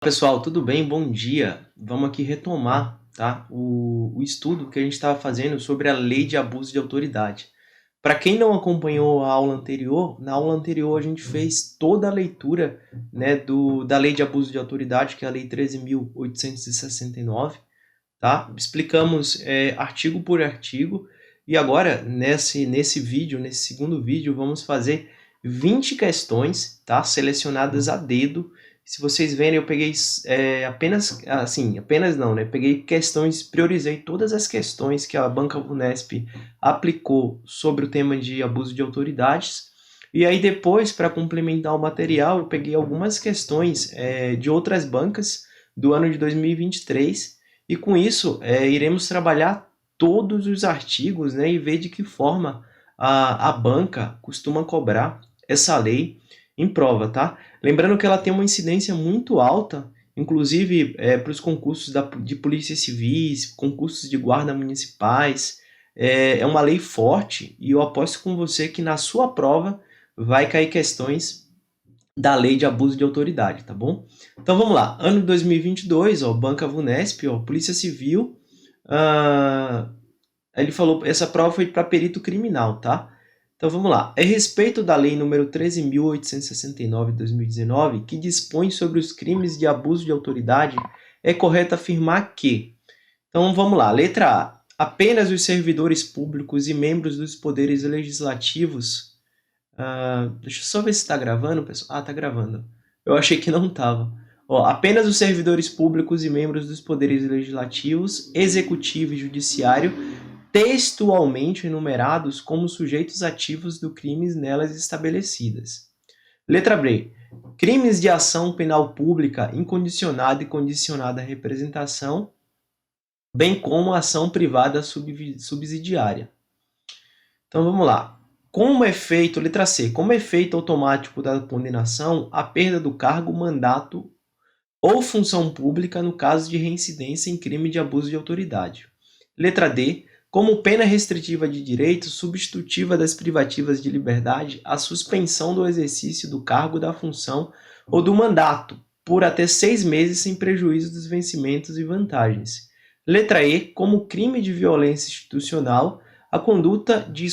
Pessoal, tudo bem? Bom dia. Vamos aqui retomar, tá? O estudo que a gente estava fazendo sobre a Lei de Abuso de Autoridade. Para quem não acompanhou a aula anterior, na aula anterior a gente fez toda a leitura, né, da Lei de Abuso de Autoridade, que é a Lei 13.869, tá? Explicamos artigo por artigo e agora, nesse vídeo, nesse segundo vídeo, vamos fazer 20 questões, tá? Selecionadas a dedo. Se vocês verem, eu peguei apenas não, né? Peguei questões, priorizei todas as questões que a Banca Vunesp aplicou sobre o tema de abuso de autoridades. E aí depois, para complementar o material, eu peguei algumas questões de outras bancas do ano de 2023 e com isso iremos trabalhar todos os artigos, né, e ver de que forma a banca costuma cobrar essa lei em prova, tá? Lembrando que ela tem uma incidência muito alta, inclusive para os concursos de polícia civis, concursos de guarda municipais. É uma lei forte e eu aposto com você que na sua prova vai cair questões da lei de abuso de autoridade, tá bom? Então vamos lá, ano de 2022, ó, Banca Vunesp, ó, Polícia Civil, ele falou, essa prova foi para perito criminal, tá? Então vamos lá, é respeito da lei número 13.869 de 2019, que dispõe sobre os crimes de abuso de autoridade, é correto afirmar que, então vamos lá, letra A, apenas os servidores públicos e membros dos poderes legislativos. Deixa eu só ver se está gravando, pessoal. Ah, está gravando. Eu achei que não estava. Apenas os servidores públicos e membros dos poderes legislativos, executivo e judiciário, textualmente enumerados como sujeitos ativos do crimes nelas estabelecidas. Letra B. Crimes de ação penal pública incondicionada e condicionada à representação, bem como ação privada subsidiária. Então vamos lá. Como efeito, letra C, como efeito automático da condenação, a perda do cargo, mandato ou função pública no caso de reincidência em crime de abuso de autoridade. Letra D, como pena restritiva de direito substitutiva das privativas de liberdade, a suspensão do exercício do cargo, da função ou do mandato por até 6 meses sem prejuízo dos vencimentos e vantagens. Letra E, como crime de violência institucional, a conduta de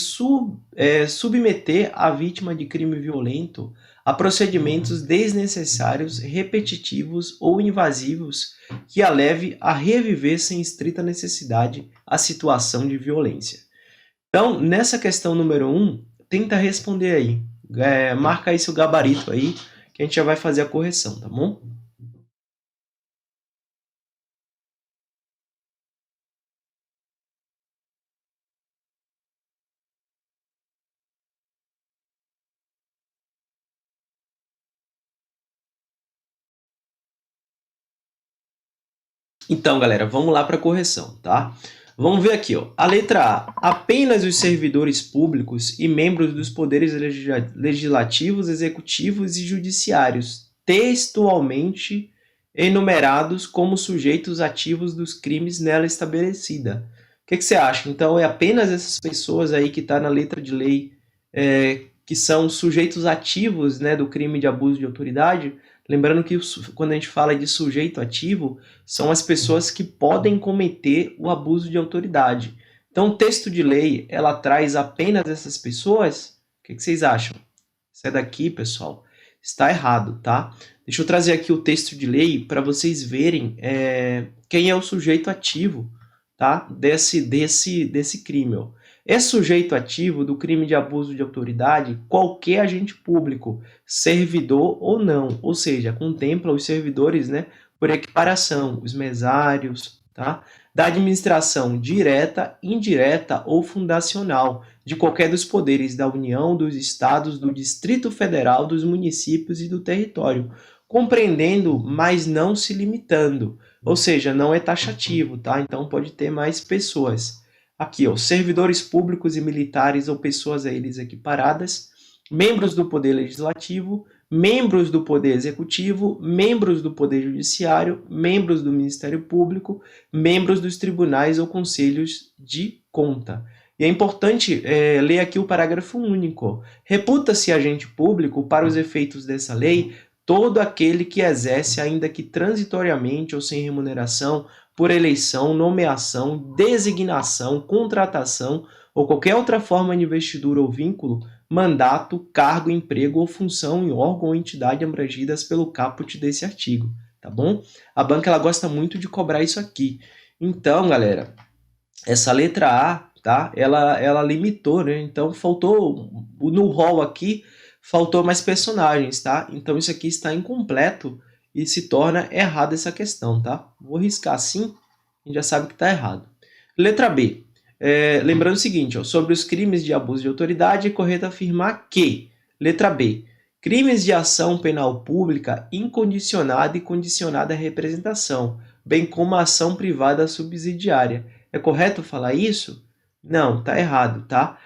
submeter a vítima de crime violento a procedimentos desnecessários, repetitivos ou invasivos que a leve a reviver sem estrita necessidade a situação de violência. Então, nessa questão número 1, tenta responder aí. Marca aí seu gabarito aí, que a gente já vai fazer a correção, tá bom? Então, galera, vamos lá para a correção, tá? Vamos ver aqui, ó. A letra A. Apenas os servidores públicos e membros dos poderes legislativos, executivos e judiciários, textualmente enumerados como sujeitos ativos dos crimes nela estabelecida. O que você acha? Então, é apenas essas pessoas aí que está na letra de lei que são sujeitos ativos, né, do crime de abuso de autoridade? Lembrando que quando a gente fala de sujeito ativo, são as pessoas que podem cometer o abuso de autoridade. Então, o texto de lei, ela traz apenas essas pessoas? O que vocês acham? Isso daqui, pessoal, está errado, tá? Deixa eu trazer aqui o texto de lei para vocês verem quem é o sujeito ativo, tá? Desse crime, ó. É sujeito ativo do crime de abuso de autoridade qualquer agente público, servidor ou não, ou seja, contempla os servidores, né, por equiparação, os mesários, tá? Da administração direta, indireta ou fundacional, de qualquer dos poderes da União, dos Estados, do Distrito Federal, dos municípios e do território, compreendendo, mas não se limitando, ou seja, não é taxativo, tá? Então pode ter mais pessoas. Aqui, ó, servidores públicos e militares ou pessoas a eles equiparadas, membros do Poder Legislativo, membros do Poder Executivo, membros do Poder Judiciário, membros do Ministério Público, membros dos tribunais ou conselhos de conta. E é importante ler aqui o parágrafo único. Reputa-se agente público, para os efeitos dessa lei, todo aquele que exerce, ainda que transitoriamente ou sem remuneração, por eleição, nomeação, designação, contratação ou qualquer outra forma de investidura ou vínculo, mandato, cargo, emprego ou função em órgão ou entidade abrangidas pelo caput desse artigo, tá bom? A banca ela gosta muito de cobrar isso aqui. Então, galera, essa letra A, tá? Ela limitou, né? Então faltou no rol aqui, faltou mais personagens, tá? Então isso aqui está incompleto e se torna errada essa questão, tá? Vou riscar assim, a gente já sabe que está errado. Letra B. Lembrando o seguinte, ó, sobre os crimes de abuso de autoridade, é correto afirmar que, letra B, crimes de ação penal pública incondicionada e condicionada à representação, bem como a ação privada subsidiária. É correto falar isso? Não, tá errado, tá?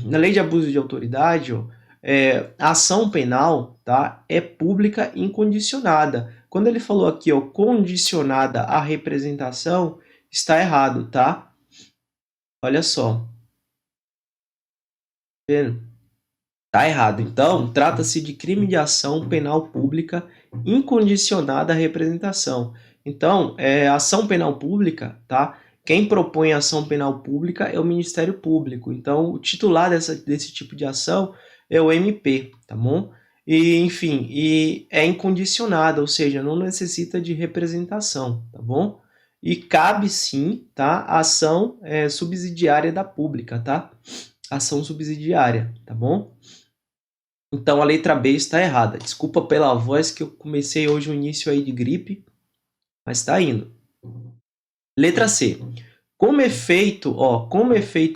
Na lei de abuso de autoridade, ó, a ação penal, tá, é pública incondicionada. Quando ele falou aqui, ó, condicionada à representação, está errado, tá? Olha só. Vendo? Tá errado. Então, trata-se de crime de ação penal pública incondicionada à representação. Então, ação penal pública, tá? Quem propõe a ação penal pública é o Ministério Público. Então, o titular desse tipo de ação é o MP, tá bom? E, enfim, e é incondicionada, ou seja, não necessita de representação, tá bom? E cabe sim, tá? A ação subsidiária da pública, tá? Ação subsidiária, tá bom? Então a letra B está errada. Desculpa pela voz que eu comecei hoje o início aí de gripe, mas está indo. Letra C. Como efeito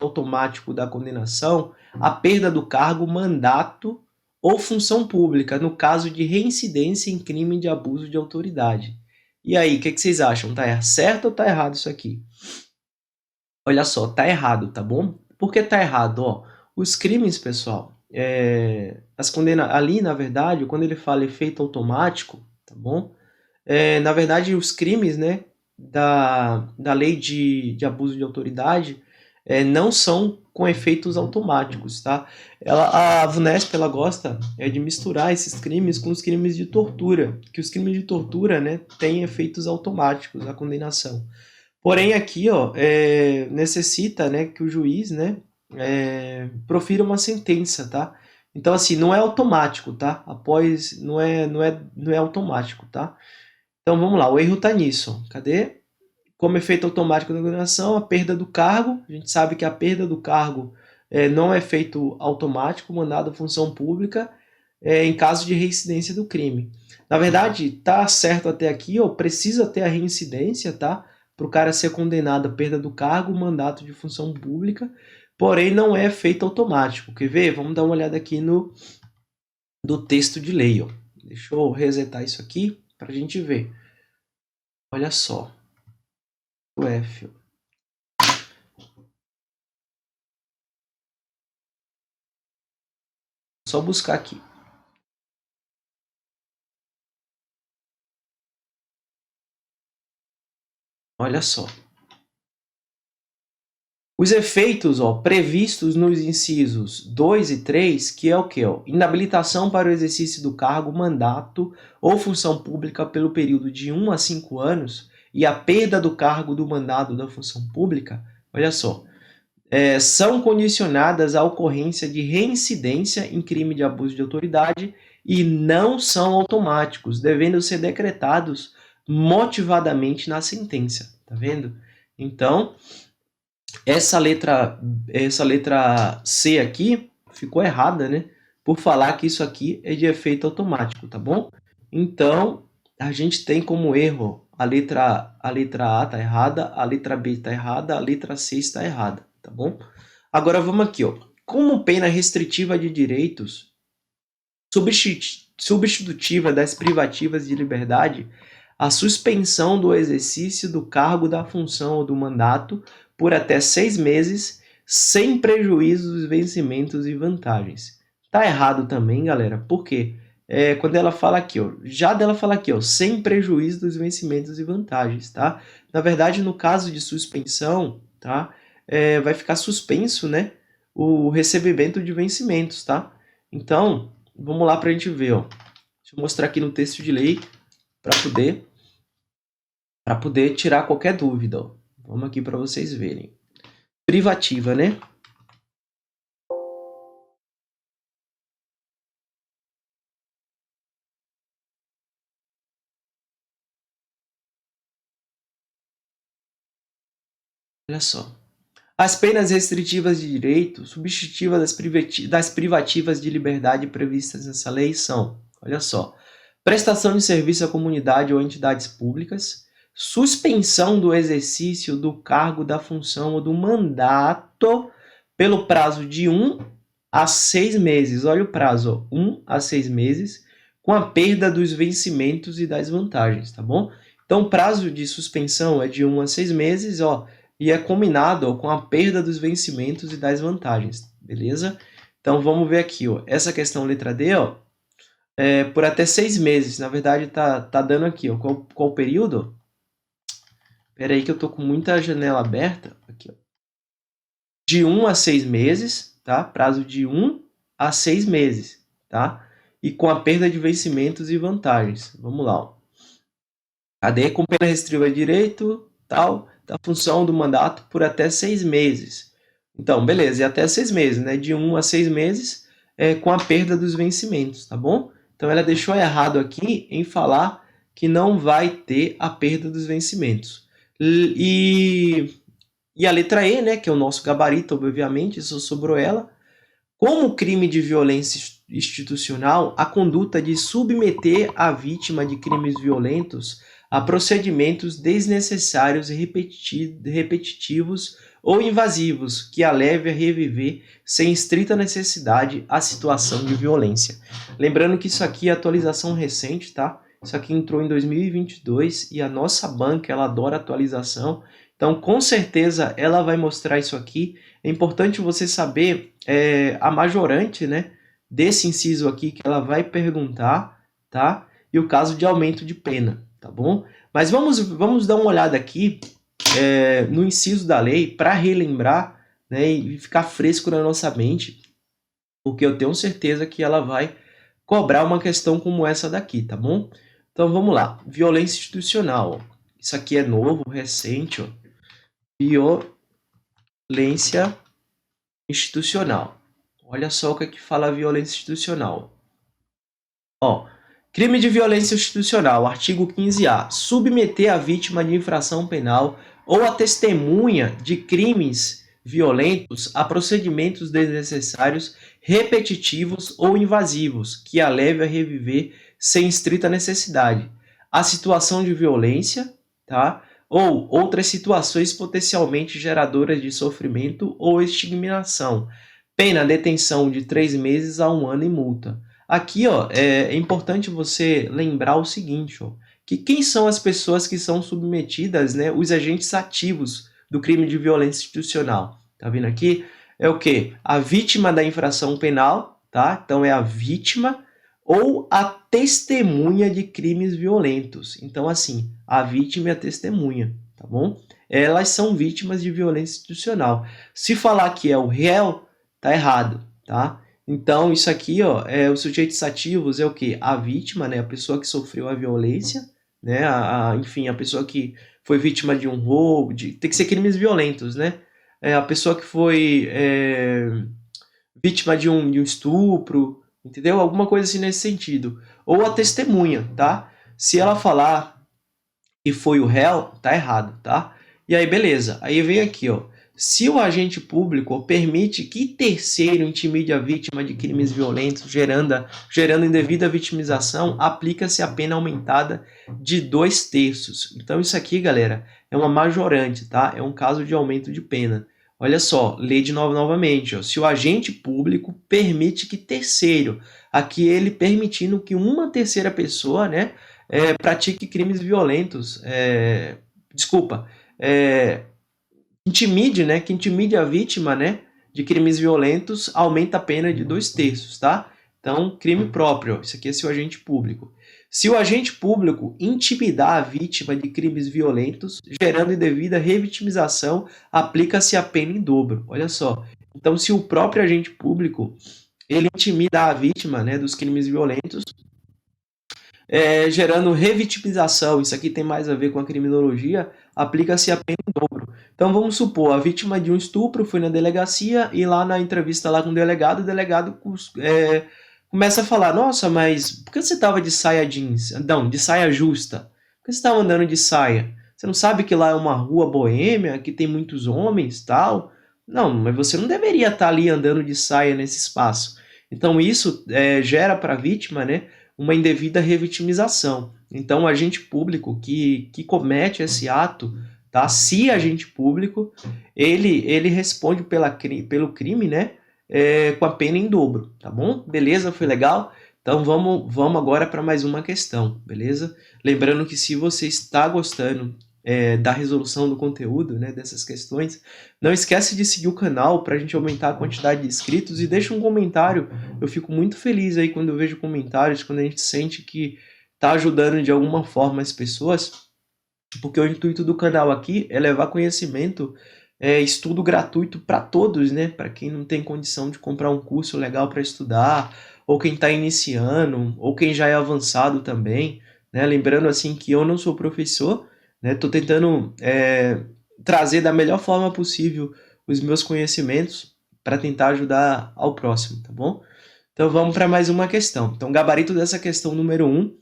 automático da condenação, a perda do cargo, mandato ou função pública, no caso de reincidência em crime de abuso de autoridade. E aí, o que vocês acham? Tá certo ou tá errado isso aqui? Olha só, tá errado, tá bom? Por que tá errado? Ó, os crimes, pessoal, ali, na verdade, quando ele fala efeito automático, tá bom? Na verdade, os crimes, né, da lei de abuso de autoridade não são com efeitos automáticos, tá? A VUNESP, ela gosta de misturar esses crimes com os crimes de tortura, que os crimes de tortura, né, têm efeitos automáticos, a condenação. Porém, aqui, ó, necessita, né, que o juiz, né, profira uma sentença, tá? Então, assim, não é automático, tá? Após, não é automático, tá? Então, vamos lá, o erro tá nisso. Cadê? Como efeito automático da condenação, a perda do cargo. A gente sabe que a perda do cargo não é feito automático, mandado à função pública em caso de reincidência do crime. Na verdade, tá certo até aqui, ó, precisa ter a reincidência, tá? Para o cara ser condenado à perda do cargo, mandato de função pública, porém não é feito automático. Quer ver? Vamos dar uma olhada aqui do texto de lei. Ó. Deixa eu resetar isso aqui para a gente ver. Olha só. O F. Só buscar aqui. Olha só. Os efeitos previstos nos incisos 2 e 3, que é o quê? Inabilitação para o exercício do cargo, mandato ou função pública pelo período de 1 a 5 anos e a perda do cargo, do mandato da função pública, olha só, são condicionadas à ocorrência de reincidência em crime de abuso de autoridade e não são automáticos, devendo ser decretados motivadamente na sentença, tá vendo? Então, essa letra C aqui ficou errada, né? Por falar que isso aqui é de efeito automático, tá bom? Então, a gente tem como erro a letra A está errada, a letra B está errada, a letra C está errada, tá bom? Agora vamos aqui, ó. Como pena restritiva de direitos, substitutiva das privativas de liberdade, a suspensão do exercício do cargo, da função ou do mandato por até 6 meses, sem prejuízo dos vencimentos e vantagens. Tá errado também, galera, por quê? Quando ela fala aqui, ó, já dela fala aqui, ó, sem prejuízo dos vencimentos e vantagens, tá? Na verdade, no caso de suspensão, tá? Vai ficar suspenso, né? O recebimento de vencimentos, tá? Então, vamos lá pra gente ver, ó. Deixa eu mostrar aqui no texto de lei para poder tirar qualquer dúvida. Ó. Vamos aqui para vocês verem. Privativa, né? Olha só. As penas restritivas de direito, substitutivas das privativas de liberdade previstas nessa lei são, olha só, prestação de serviço à comunidade ou entidades públicas, suspensão do exercício do cargo, da função ou do mandato pelo prazo de 1 a 6 meses. Olha o prazo, ó, 1 a 6 meses, com a perda dos vencimentos e das vantagens, tá bom? Então, o prazo de suspensão é de 1 a 6 meses, ó, e é combinado ó, com a perda dos vencimentos e das vantagens, beleza? Então, vamos ver aqui, ó, essa questão letra D, ó, é por até 6 meses. Na verdade, tá dando aqui, ó, qual o período? Espera aí que eu tô com muita janela aberta. Aqui, ó. De 1 a 6 meses, tá? Prazo de 1 a 6 meses, tá? E com a perda de vencimentos e vantagens. Vamos lá, ó. Cadê com pena restritiva de direito, tal, da função do mandato por até 6 meses. Então, beleza, e até 6 meses, né? De 1 a 6 meses com a perda dos vencimentos, tá bom? Então, ela deixou errado aqui em falar que não vai ter a perda dos vencimentos. E a letra E, né, que é o nosso gabarito, obviamente, só sobrou ela. Como crime de violência institucional, a conduta de submeter a vítima de crimes violentos a procedimentos desnecessários, repetitivos ou invasivos, que a leve a reviver, sem estrita necessidade, a situação de violência. Lembrando que isso aqui é atualização recente, tá? Isso aqui entrou em 2022 e a nossa banca, ela adora atualização. Então, com certeza, ela vai mostrar isso aqui. É importante você saber a majorante, né, desse inciso aqui que ela vai perguntar, tá? E o caso de aumento de pena, tá bom? Mas vamos dar uma olhada aqui no inciso da lei para relembrar, né, e ficar fresco na nossa mente, porque eu tenho certeza que ela vai cobrar uma questão como essa daqui, tá bom? Então vamos lá. Violência institucional. Ó. Isso aqui é novo, recente, ó. Violência institucional. Olha só o que é que fala a violência institucional. Ó, crime de violência institucional, artigo 15A. Submeter a vítima de infração penal ou a testemunha de crimes violentos a procedimentos desnecessários, repetitivos ou invasivos, que a leve a reviver sem estrita necessidade. A situação de violência, tá? Ou outras situações potencialmente geradoras de sofrimento ou estigmação. Pena detenção de 3 meses a 1 ano e multa. Aqui ó, é importante você lembrar o seguinte, ó, que quem são as pessoas que são submetidas, né, os agentes ativos do crime de violência institucional. Tá vendo aqui? É o quê? A vítima da infração penal, tá? Então é a vítima ou a testemunha de crimes violentos. Então, assim, a vítima e a testemunha, tá bom? Elas são vítimas de violência institucional. Se falar que é o réu, tá errado, tá? Então, isso aqui, ó, os sujeitos ativos é o quê? A vítima, né? A pessoa que sofreu a violência, né? Enfim, a pessoa que foi vítima de um roubo, tem que ser crimes violentos, né? A pessoa que foi vítima de um estupro, entendeu? Alguma coisa assim nesse sentido. Ou a testemunha, tá? Se ela falar que foi o réu, tá errado, tá? E aí, beleza. Aí vem aqui, ó. Se o agente público permite que terceiro intimide a vítima de crimes violentos, gerando indevida vitimização, aplica-se a pena aumentada de 2/3. Então, isso aqui, galera, é uma majorante, tá? É um caso de aumento de pena. Olha só, lei de novo novamente. Ó. Se o agente público permite que terceiro, aqui ele permitindo que uma terceira pessoa, né, pratique crimes violentos, intimide, né, que intimide a vítima, né, de crimes violentos, aumenta a pena de 2/3, tá? Então, crime próprio, isso aqui é se o agente público. Se o agente público intimidar a vítima de crimes violentos, gerando indevida revitimização, aplica-se a pena em dobro. Olha só. Então, se o próprio agente público ele intimida a vítima, né, dos crimes violentos, gerando revitimização. Isso aqui tem mais a ver com a criminologia, aplica-se a pena em dobro. Então vamos supor, a vítima de um estupro foi na delegacia e lá na entrevista lá com o delegado começa a falar, nossa, mas por que você estava de saia jeans? Não, de saia justa. Por que você estava andando de saia? Você não sabe que lá é uma rua boêmia, que tem muitos homens, tal? Não, mas você não deveria estar ali andando de saia nesse espaço. Então isso gera para a vítima, né, uma indevida revitimização. Então o agente público que comete esse ato, tá? Se agente público, ele responde pelo crime, né, com a pena em dobro, tá bom? Beleza? Foi legal? Então vamos agora para mais uma questão, beleza? Lembrando que se você está gostando da resolução do conteúdo, né, dessas questões, não esquece de seguir o canal para a gente aumentar a quantidade de inscritos e deixa um comentário. Eu fico muito feliz aí quando eu vejo comentários, quando a gente sente que está ajudando de alguma forma as pessoas, porque o intuito do canal aqui é levar conhecimento, estudo gratuito para todos, né? Para quem não tem condição de comprar um curso legal para estudar, ou quem está iniciando, ou quem já é avançado também, né? Lembrando assim que eu não sou professor, né? Estou tentando trazer da melhor forma possível os meus conhecimentos para tentar ajudar ao próximo, tá bom? Então vamos para mais uma questão. Então o gabarito dessa questão número 1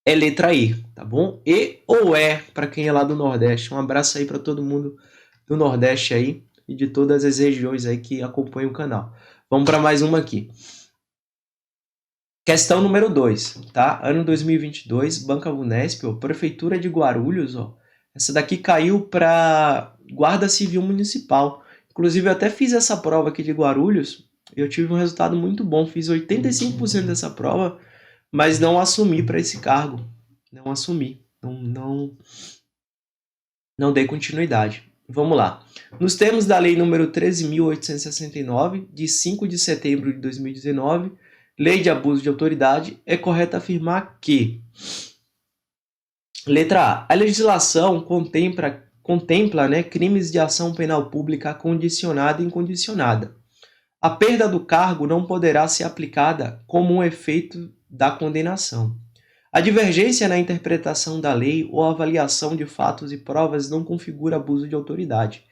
é letra E, tá bom? E ou é para quem é lá do Nordeste. Um abraço aí para todo mundo do Nordeste aí e de todas as regiões aí que acompanham o canal. Vamos para mais uma aqui. Questão número 2, tá? Ano 2022, Banca Vunesp, ó, Prefeitura de Guarulhos, ó. Essa daqui caiu para Guarda Civil Municipal. Inclusive, eu até fiz essa prova aqui de Guarulhos. Eu tive um resultado muito bom. Fiz 85% dessa prova, mas não assumi para esse cargo. Não assumi. Não dei continuidade. Vamos lá. Nos termos da Lei nº 13.869, de 5 de setembro de 2019, Lei de Abuso de Autoridade, é correto afirmar que: letra A. A legislação contempla, né, crimes de ação penal pública condicionada e incondicionada. A perda do cargo não poderá ser aplicada como um efeito da condenação. A divergência na interpretação da lei ou avaliação de fatos e provas não configura abuso de autoridade.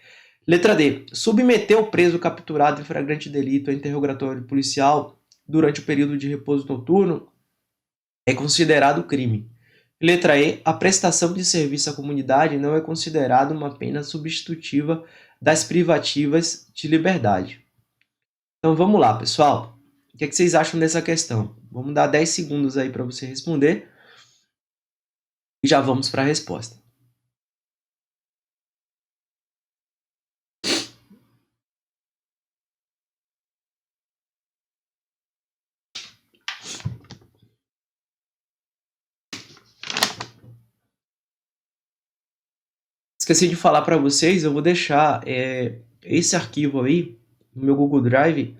Letra D. Submeter o preso capturado em flagrante delito a interrogatório policial durante o período de repouso noturno é considerado crime. Letra E. A prestação de serviço à comunidade não é considerada uma pena substitutiva das privativas de liberdade. Então vamos lá, pessoal. O que vocês acham dessa questão? Vamos dar 10 segundos aí para você responder e já vamos para a resposta. Esqueci de falar para vocês, eu vou deixar esse arquivo aí no meu Google Drive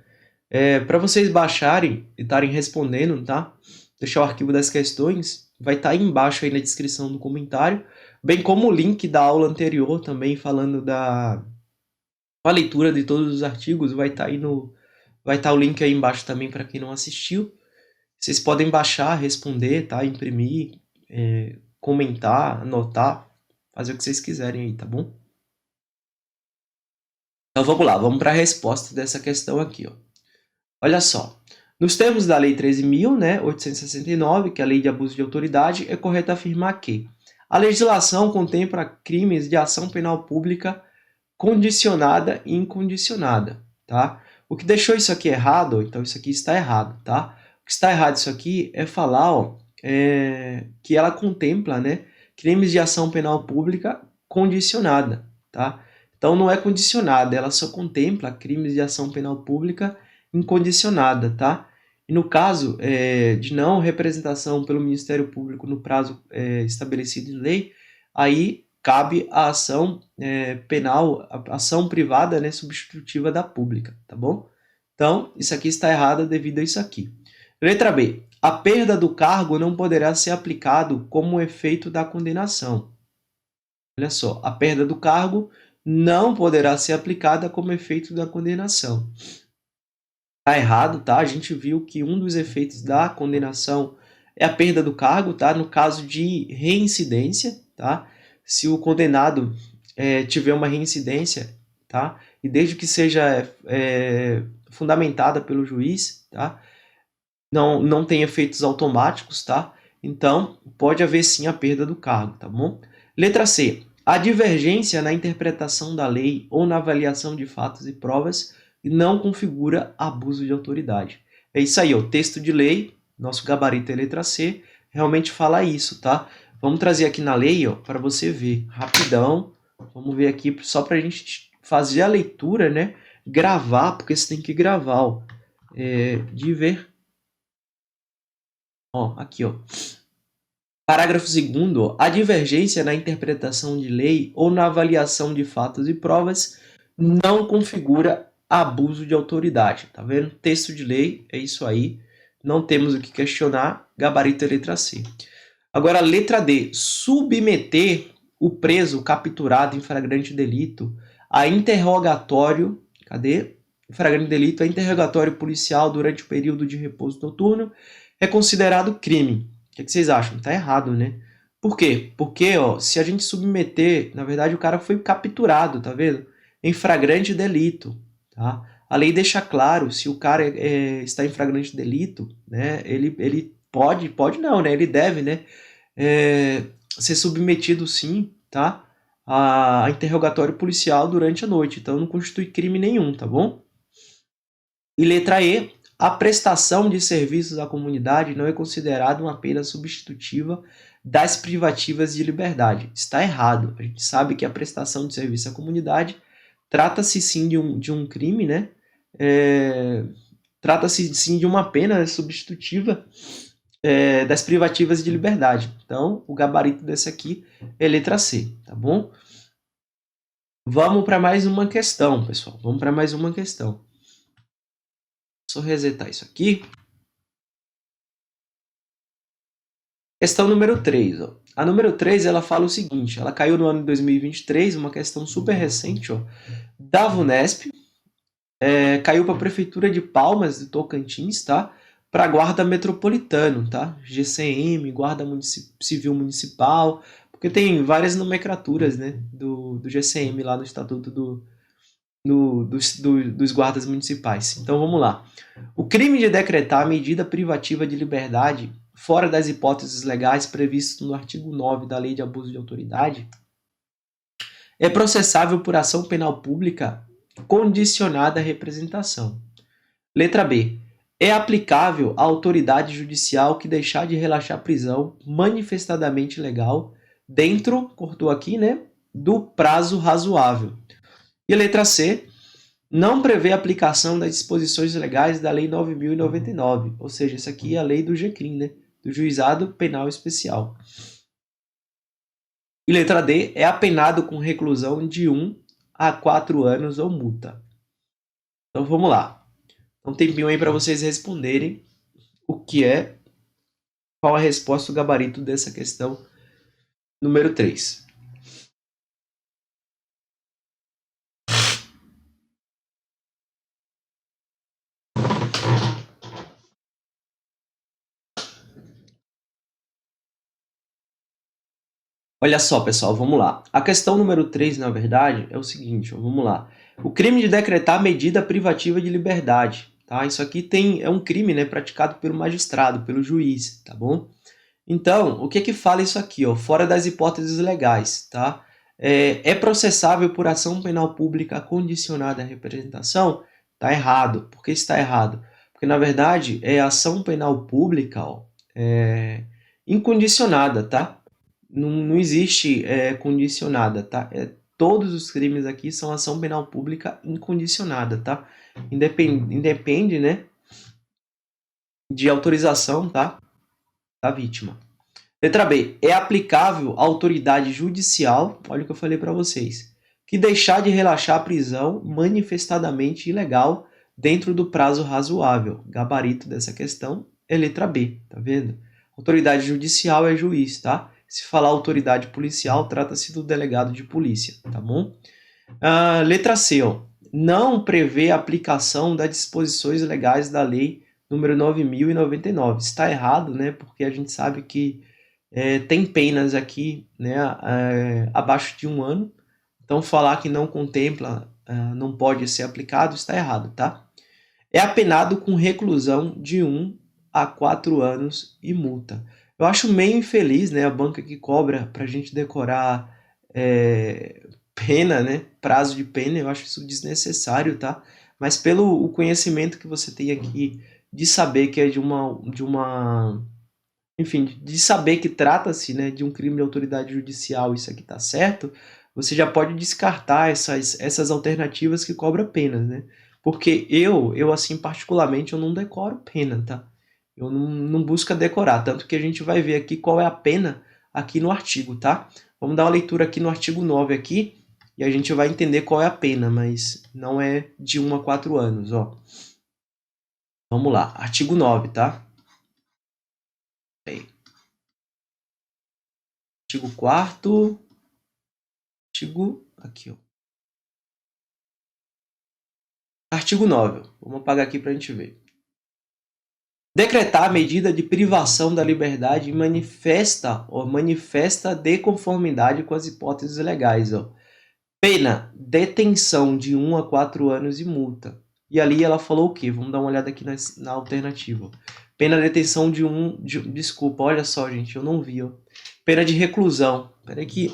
para vocês baixarem e estarem respondendo, tá? Deixar o arquivo das questões, vai estar aí embaixo aí na descrição do comentário, bem como o link da aula anterior também, falando da a leitura de todos os artigos, vai estar o link aí embaixo também para quem não assistiu. Vocês podem baixar, responder, tá? Imprimir, comentar, anotar, fazer o que vocês quiserem aí, tá bom? Então vamos lá, vamos para a resposta dessa questão aqui, ó. Olha só, nos termos da Lei 13.000, né, 869, que é a Lei de Abuso de Autoridade, é correto afirmar que a legislação contempla crimes de ação penal pública condicionada e incondicionada, tá? O que deixou isso aqui errado, então isso aqui está errado, tá? O que está errado isso aqui é falar, ó, que ela contempla, né, crimes de ação penal pública condicionada, tá? Então não é condicionada, ela só contempla crimes de ação penal pública incondicionada, tá? E no caso de não representação pelo Ministério Público no prazo estabelecido em lei, aí cabe a ação penal, a ação privada, né, substitutiva da pública, tá bom? Então, isso aqui está errado devido a isso aqui. Letra B. A perda do cargo não poderá ser aplicado como efeito da condenação. Olha só, a perda do cargo não poderá ser aplicada como efeito da condenação. Está errado, tá? A gente viu que um dos efeitos da condenação é a perda do cargo, tá? No caso de reincidência, tá? Se o condenado tiver uma reincidência, tá? E desde que seja fundamentada pelo juiz, tá? Não tem efeitos automáticos, tá? Então, pode haver sim a perda do cargo, tá bom? Letra C. A divergência na interpretação da lei ou na avaliação de fatos e provas não configura abuso de autoridade. É isso aí, o texto de lei, nosso gabarito é letra C, realmente fala isso, tá? Vamos trazer aqui na lei, ó, para você ver, rapidão. Vamos ver aqui, só para a gente fazer a leitura, né? Gravar, porque você tem que gravar, ó. Ó, aqui, ó. Parágrafo 2º. A divergência na interpretação de lei ou na avaliação de fatos e provas não configura abuso de autoridade. Tá vendo? Texto de lei, é isso aí. Não temos o que questionar. Gabarito é letra C. Agora, letra D. Submeter o preso capturado em flagrante delito a interrogatório. Cadê? Flagrante delito a interrogatório policial durante o período de repouso noturno é considerado crime. O que vocês acham? Tá errado, né? Por quê? Porque, ó, se a gente submeter, na verdade o cara foi capturado, tá vendo? Em flagrante delito, tá? A lei deixa claro, se o cara está em flagrante delito, né? Ele pode não, né? Ele deve, né? Ser submetido, sim, tá? A interrogatório policial durante a noite. Então não constitui crime nenhum, tá bom? E letra E. A prestação de serviços à comunidade não é considerada uma pena substitutiva das privativas de liberdade. Está errado. A gente sabe que a prestação de serviço à comunidade trata-se sim de um crime, né? Trata-se sim de uma pena substitutiva das privativas de liberdade. Então, o gabarito desse aqui é letra C, tá bom? Vamos para mais uma questão, pessoal. Vamos para mais uma questão. Só resetar isso aqui. Questão número 3. Ó. A número 3 ela fala o seguinte, ela caiu no ano de 2023, uma questão super recente, ó, da VUNESP, caiu para a Prefeitura de Palmas, de Tocantins, tá? Para a Guarda Metropolitano, tá? GCM, Guarda Civil Municipal, porque tem várias nomenclaturas, né, do GCM lá no Estatuto dos guardas municipais. Então vamos lá. O crime de decretar medida privativa de liberdade fora das hipóteses legais previstas no artigo 9 da Lei de Abuso de Autoridade é processável por ação penal pública condicionada à representação. Letra B. É aplicável à autoridade judicial que deixar de relaxar a prisão manifestadamente legal dentro, cortou aqui, né, do prazo razoável. E a letra C, não prevê aplicação das disposições legais da Lei 9.099, ou seja, isso aqui é a lei do GCRIM, né? Do Juizado Penal Especial. E letra D, é apenado com reclusão de 1 a 4 anos ou multa. Então vamos lá. Um tempinho aí para vocês responderem qual a resposta do gabarito dessa questão número 3. Olha só, pessoal, vamos lá. A questão número 3, na verdade, é o seguinte, ó, vamos lá. O crime de decretar medida privativa de liberdade, tá? Isso aqui é um crime, né, praticado pelo magistrado, pelo juiz, tá bom? Então, o que fala isso aqui, ó? Fora das hipóteses legais, tá? É processável por ação penal pública condicionada à representação? Tá errado. Por que está errado? Porque, na verdade, é ação penal pública, ó, incondicionada, tá? Não existe condicionada, tá? Todos os crimes aqui são ação penal pública incondicionada, tá? Independe, né, de autorização, tá, da vítima. Letra B. É aplicável à autoridade judicial, olha o que eu falei para vocês, que deixar de relaxar a prisão manifestadamente ilegal dentro do prazo razoável. Gabarito dessa questão é letra B, tá vendo? Autoridade judicial é juiz, tá? Se falar autoridade policial, trata-se do delegado de polícia, tá bom? Letra C, ó. Não prevê a aplicação das disposições legais da Lei número 9.099. Está errado, né? Porque a gente sabe que tem penas aqui, né, abaixo de 1 ano. Então, falar que não contempla, não pode ser aplicado, está errado, tá? É apenado com reclusão de 1 a 4 anos e multa. Eu acho meio infeliz, né, a banca que cobra para a gente decorar pena, né, prazo de pena, eu acho isso desnecessário, tá? Mas pelo o conhecimento que você tem aqui de saber que é enfim, de saber que trata-se, né, de um crime de autoridade judicial, isso aqui tá certo, você já pode descartar essas alternativas que cobra penas, né? Porque eu assim, particularmente, eu não decoro pena, tá? Eu não busco decorar, tanto que a gente vai ver aqui qual é a pena aqui no artigo, tá? Vamos dar uma leitura aqui no artigo 9 aqui, e a gente vai entender qual é a pena, mas não é de 1 a 4 anos, ó. Vamos lá, artigo 9, tá? Aí. Artigo 4º, aqui, ó. Artigo 9. Vamos apagar aqui para a gente ver. Decretar a medida de privação da liberdade manifesta de conformidade com as hipóteses legais. Ó. Pena, detenção de 1 a 4 anos e multa. E ali ela falou o quê? Vamos dar uma olhada aqui na alternativa. Pena, detenção de desculpa, olha só, gente, eu não vi. Ó. Pena de reclusão. Peraí que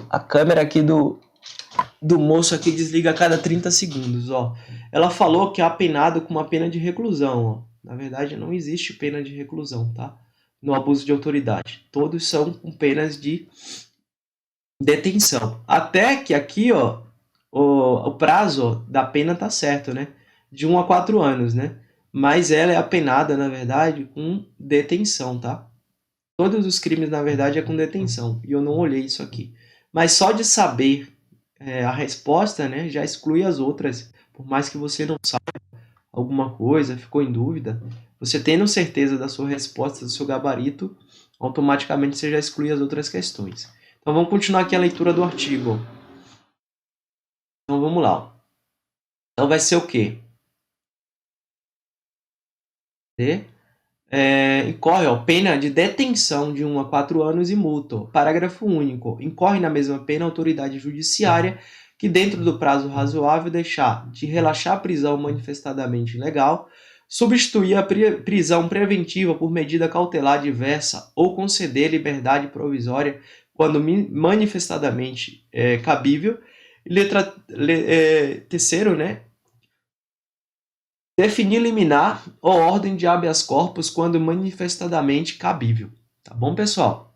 a câmera aqui do moço aqui desliga a cada 30 segundos, ó. Ela falou que é apenado com uma pena de reclusão, ó. Na verdade, não existe pena de reclusão, tá? No abuso de autoridade. Todos são com penas de detenção. Até que aqui, ó, o prazo da pena tá certo, né? De 1 a 4 anos, né? Mas ela é apenada, na verdade, com detenção, tá? Todos os crimes, na verdade, é com detenção. E eu não olhei isso aqui. Mas só de saber a resposta, né, já exclui as outras. Por mais que você não saiba alguma coisa, ficou em dúvida, você tendo certeza da sua resposta, do seu gabarito, automaticamente você já exclui as outras questões. Então vamos continuar aqui a leitura do artigo. Então vamos lá. Então vai ser o quê? Incorre, ó, pena de detenção de 1 a 4 anos e multa. Parágrafo único. Incorre na mesma pena a autoridade judiciária que, dentro do prazo razoável, deixar de relaxar a prisão manifestadamente ilegal, substituir a prisão preventiva por medida cautelar diversa ou conceder liberdade provisória quando manifestadamente cabível. Terceiro, né? Definir liminar ou ordem de habeas corpus quando manifestadamente cabível. Tá bom, pessoal?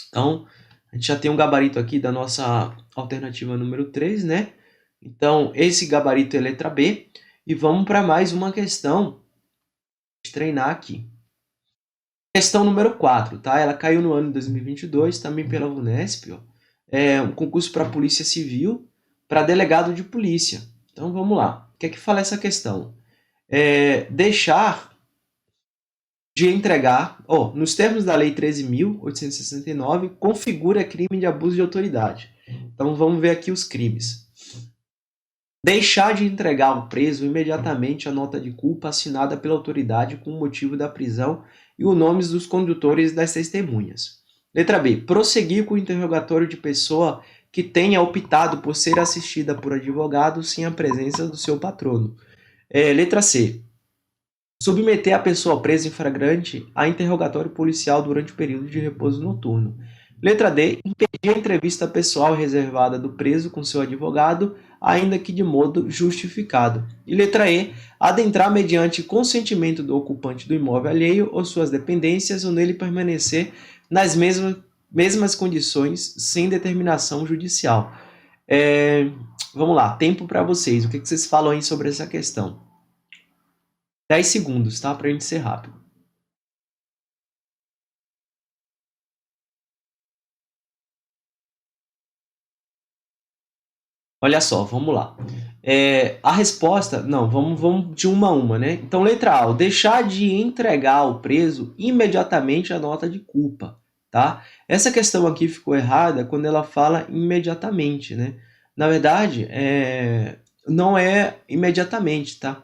Então, a gente já tem um gabarito aqui da nossa alternativa número 3, né? Então, esse gabarito é letra B. E vamos para mais uma questão de treinar aqui. Questão número 4, tá? Ela caiu no ano de 2022, também pela Unesp. Ó. É um concurso para Polícia Civil, para delegado de polícia. Então, vamos lá. O que é que fala essa questão? Deixar de entregar, nos termos da Lei 13.869, configura crime de abuso de autoridade. Então vamos ver aqui os crimes. Deixar de entregar ao preso imediatamente a nota de culpa assinada pela autoridade com o motivo da prisão e os nomes dos condutores e das testemunhas. Letra B. Prosseguir com o interrogatório de pessoa que tenha optado por ser assistida por advogado sem a presença do seu patrono. Letra C. Submeter a pessoa presa em flagrante a interrogatório policial durante o período de repouso noturno. Letra D. Impedir a entrevista pessoal reservada do preso com seu advogado, ainda que de modo justificado. E letra E. Adentrar mediante consentimento do ocupante do imóvel alheio ou suas dependências ou nele permanecer nas mesmas condições sem determinação judicial. Vamos lá, tempo para vocês. O que vocês falam aí sobre essa questão? 10 segundos, tá? Pra gente ser rápido. Olha só, vamos lá. A resposta, não, vamos de uma a uma, né? Então, letra A, deixar de entregar ao preso imediatamente a nota de culpa, tá? Essa questão aqui ficou errada quando ela fala imediatamente, né? Na verdade, não é imediatamente, tá?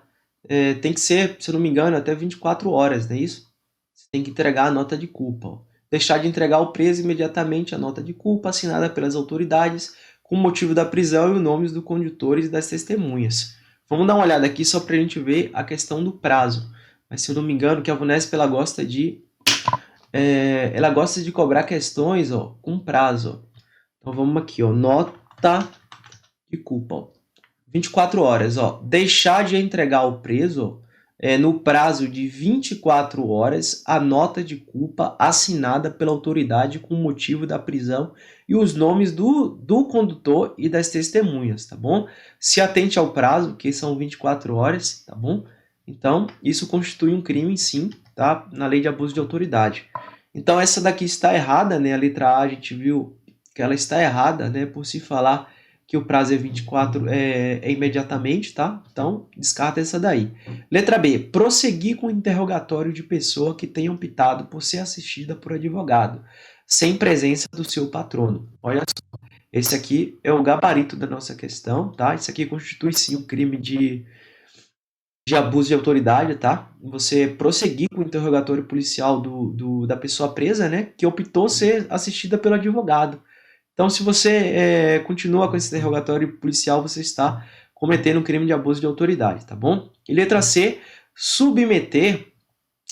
Tem que ser, se eu não me engano, até 24 horas, não é isso? Você tem que entregar a nota de culpa. Ó. Deixar de entregar ao preso imediatamente a nota de culpa assinada pelas autoridades com o motivo da prisão e os nomes dos condutores e das testemunhas. Vamos dar uma olhada aqui só para a gente ver a questão do prazo. Mas se eu não me engano, que a VUNESP ela gosta de cobrar questões, ó, com prazo. Ó. Então vamos aqui, ó, nota de culpa. Ó. 24 horas, ó, deixar de entregar ao preso no prazo de 24 horas a nota de culpa assinada pela autoridade com o motivo da prisão e os nomes do condutor e das testemunhas, tá bom? Se atente ao prazo, que são 24 horas, tá bom? Então, isso constitui um crime, sim, tá? Na lei de abuso de autoridade. Então, essa daqui está errada, né? A letra A, a gente viu que ela está errada, né? Por se falar que o prazo é 24, é imediatamente, tá? Então, descarta essa daí. Letra B. Prosseguir com o interrogatório de pessoa que tenha optado por ser assistida por advogado, sem presença do seu patrono. Olha só, esse aqui é o gabarito da nossa questão, tá? Isso aqui constitui, sim, um crime de abuso de autoridade, tá? Você prosseguir com o interrogatório policial da pessoa presa, né? Que optou ser assistida pelo advogado. Então, se você continua com esse interrogatório policial, você está cometendo um crime de abuso de autoridade, tá bom? E letra C, submeter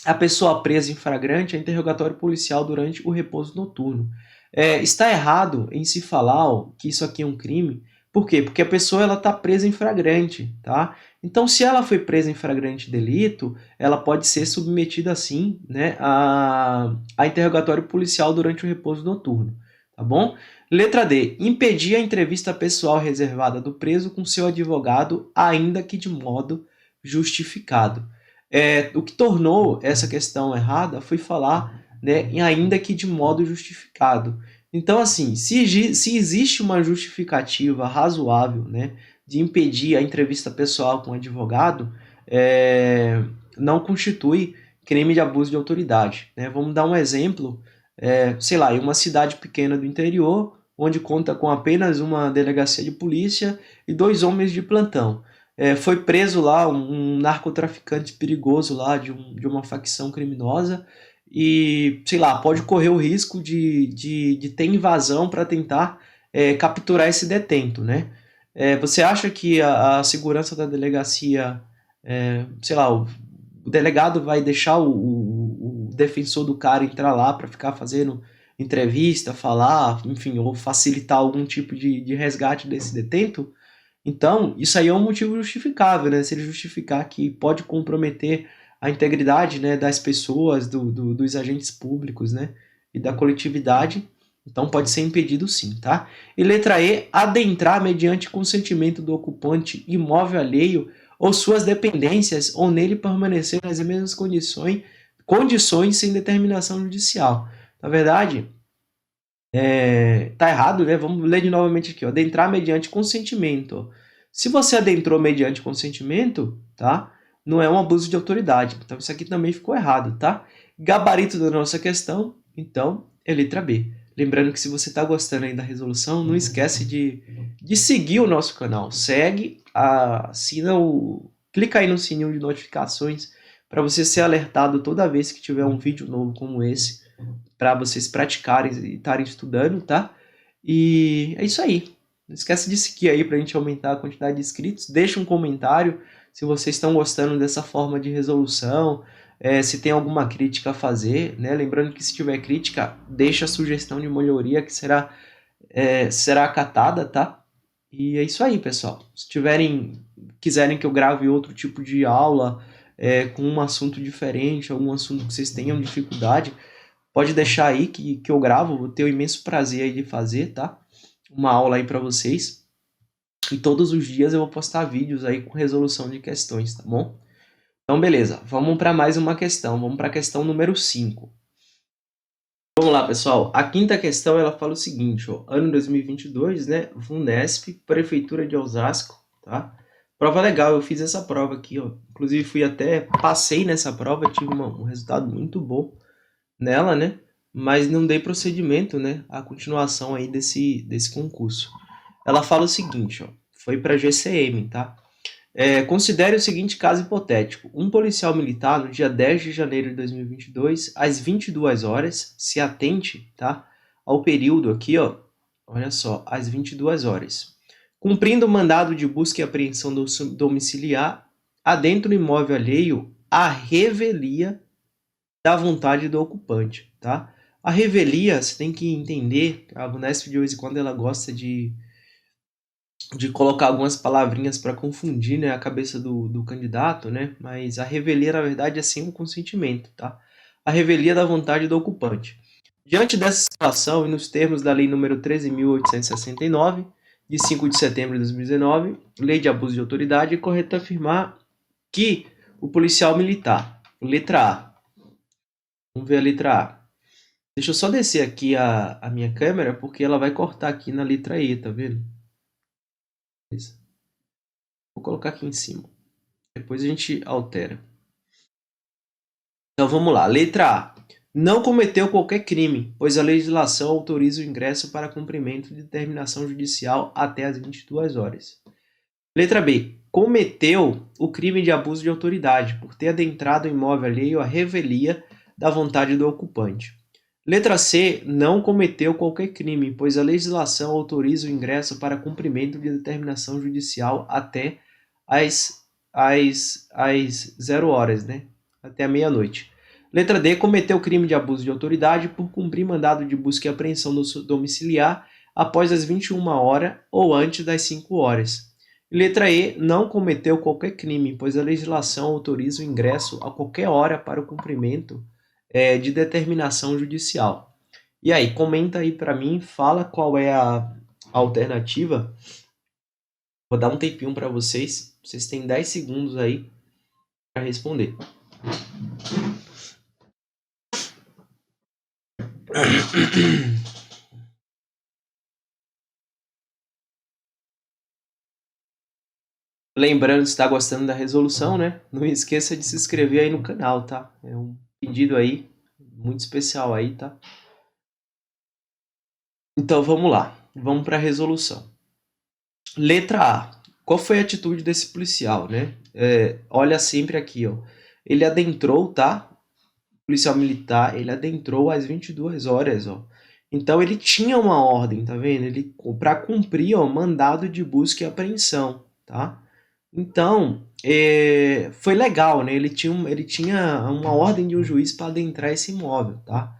a pessoa presa em flagrante a interrogatório policial durante o repouso noturno. Está errado em se falar que isso aqui é um crime. Por quê? Porque a pessoa está presa em flagrante, tá? Então, se ela foi presa em flagrante delito, ela pode ser submetida, sim, né, a interrogatório policial durante o repouso noturno, tá bom? Letra D. Impedir a entrevista pessoal reservada do preso com seu advogado, ainda que de modo justificado. O que tornou essa questão errada foi falar, né, ainda que de modo justificado. Então, assim, se existe uma justificativa razoável, né, de impedir a entrevista pessoal com o advogado, não constitui crime de abuso de autoridade. Né? Vamos dar um exemplo, sei lá, em uma cidade pequena do interior, onde conta com apenas uma delegacia de polícia e 2 homens de plantão. Foi preso lá um narcotraficante perigoso lá de uma facção criminosa e, sei lá, pode correr o risco de ter invasão para tentar capturar esse detento, né? Você acha que a segurança da delegacia, sei lá, o delegado vai deixar o defensor do cara entrar lá para ficar fazendo entrevista, falar, enfim, ou facilitar algum tipo de resgate desse detento? Então, isso aí é um motivo justificável, né? Se ele justificar que pode comprometer a integridade, né, das pessoas, dos agentes públicos, né, e da coletividade, então pode ser impedido sim, tá? E letra E, adentrar mediante consentimento do ocupante imóvel alheio ou suas dependências, ou nele permanecer nas mesmas condições sem determinação judicial. Na verdade, tá errado, né? Vamos ler de novamente aqui, ó. Adentrar mediante consentimento. Se você adentrou mediante consentimento, tá? Não é um abuso de autoridade. Então, isso aqui também ficou errado, tá? Gabarito da nossa questão, então, é letra B. Lembrando que se você está gostando aí da resolução, não esquece de seguir o nosso canal. Segue, assina clica aí no sininho de notificações para você ser alertado toda vez que tiver um vídeo novo como esse, para vocês praticarem e estarem estudando, tá? E é isso aí. Não esquece de seguir aí para a gente aumentar a quantidade de inscritos. Deixa um comentário se vocês estão gostando dessa forma de resolução, se tem alguma crítica a fazer, né? Lembrando que se tiver crítica, deixa a sugestão de melhoria que será acatada, tá? E é isso aí, pessoal. Se quiserem que eu grave outro tipo de aula com um assunto diferente, algum assunto que vocês tenham dificuldade, pode deixar aí que eu gravo, vou ter o imenso prazer aí de fazer, tá? Uma aula aí para vocês. E todos os dias eu vou postar vídeos aí com resolução de questões, tá bom? Então, beleza. Vamos para mais uma questão. Vamos para a questão número 5. Vamos lá, pessoal. A quinta questão, ela fala o seguinte, ó. Ano 2022, né? VUNESP, Prefeitura de Osasco, tá? Prova legal, eu fiz essa prova aqui, ó. Inclusive, passei nessa prova, tive um resultado muito bom nela, né? Mas não dei procedimento, né? A continuação aí desse concurso. Ela fala o seguinte, ó. Foi para GCM, tá? Considere o seguinte caso hipotético. Um policial militar, no dia 10 de janeiro de 2022, às 22 horas, se atente, tá, ao período aqui, ó, olha só, às 22 horas. Cumprindo o mandado de busca e apreensão domiciliar, adentra o imóvel alheio à revelia da vontade do ocupante, tá? A revelia, você tem que entender, a Unesp de vez em quando ela gosta de colocar algumas palavrinhas para confundir, né, a cabeça do candidato, né? Mas a revelia, na verdade, é sem o consentimento, tá? A revelia da vontade do ocupante. Diante dessa situação e nos termos da Lei nº 13.869, de 5 de setembro de 2019, Lei de Abuso de Autoridade, é correto afirmar que o policial militar, letra A, vamos ver a letra A. Deixa eu só descer aqui a minha câmera, porque ela vai cortar aqui na letra E, tá vendo? Beleza. Vou colocar aqui em cima. Depois a gente altera. Então vamos lá. Letra A. Não cometeu qualquer crime, pois a legislação autoriza o ingresso para cumprimento de determinação judicial até às 22 horas. Letra B. Cometeu o crime de abuso de autoridade por ter adentrado o imóvel alheio à revelia da vontade do ocupante. Letra C. Não cometeu qualquer crime, pois a legislação autoriza o ingresso para cumprimento de determinação judicial até às 0 horas, né? Até a meia-noite. Letra D. Cometeu crime de abuso de autoridade por cumprir mandado de busca e apreensão domiciliar após as 21 horas ou antes das 5 horas. Letra E. Não cometeu qualquer crime, pois a legislação autoriza o ingresso a qualquer hora para o cumprimento de determinação judicial. E aí, comenta aí para mim, fala qual é a alternativa. Vou dar um tempinho para vocês. Vocês têm 10 segundos aí para responder. Lembrando, se está gostando da resolução, né? Não esqueça de se inscrever aí no canal, tá? É um pedido aí, muito especial aí, tá? Então vamos lá, vamos para a resolução. Letra A. Qual foi a atitude desse policial, né? Olha sempre aqui, ó. Ele adentrou, tá? Policial militar, ele adentrou às 22 horas, ó. Então ele tinha uma ordem, tá vendo? Ele para cumprir, ó, mandado de busca e apreensão, tá? Então, foi legal, né? Ele tinha uma ordem de um juiz para adentrar esse imóvel, tá?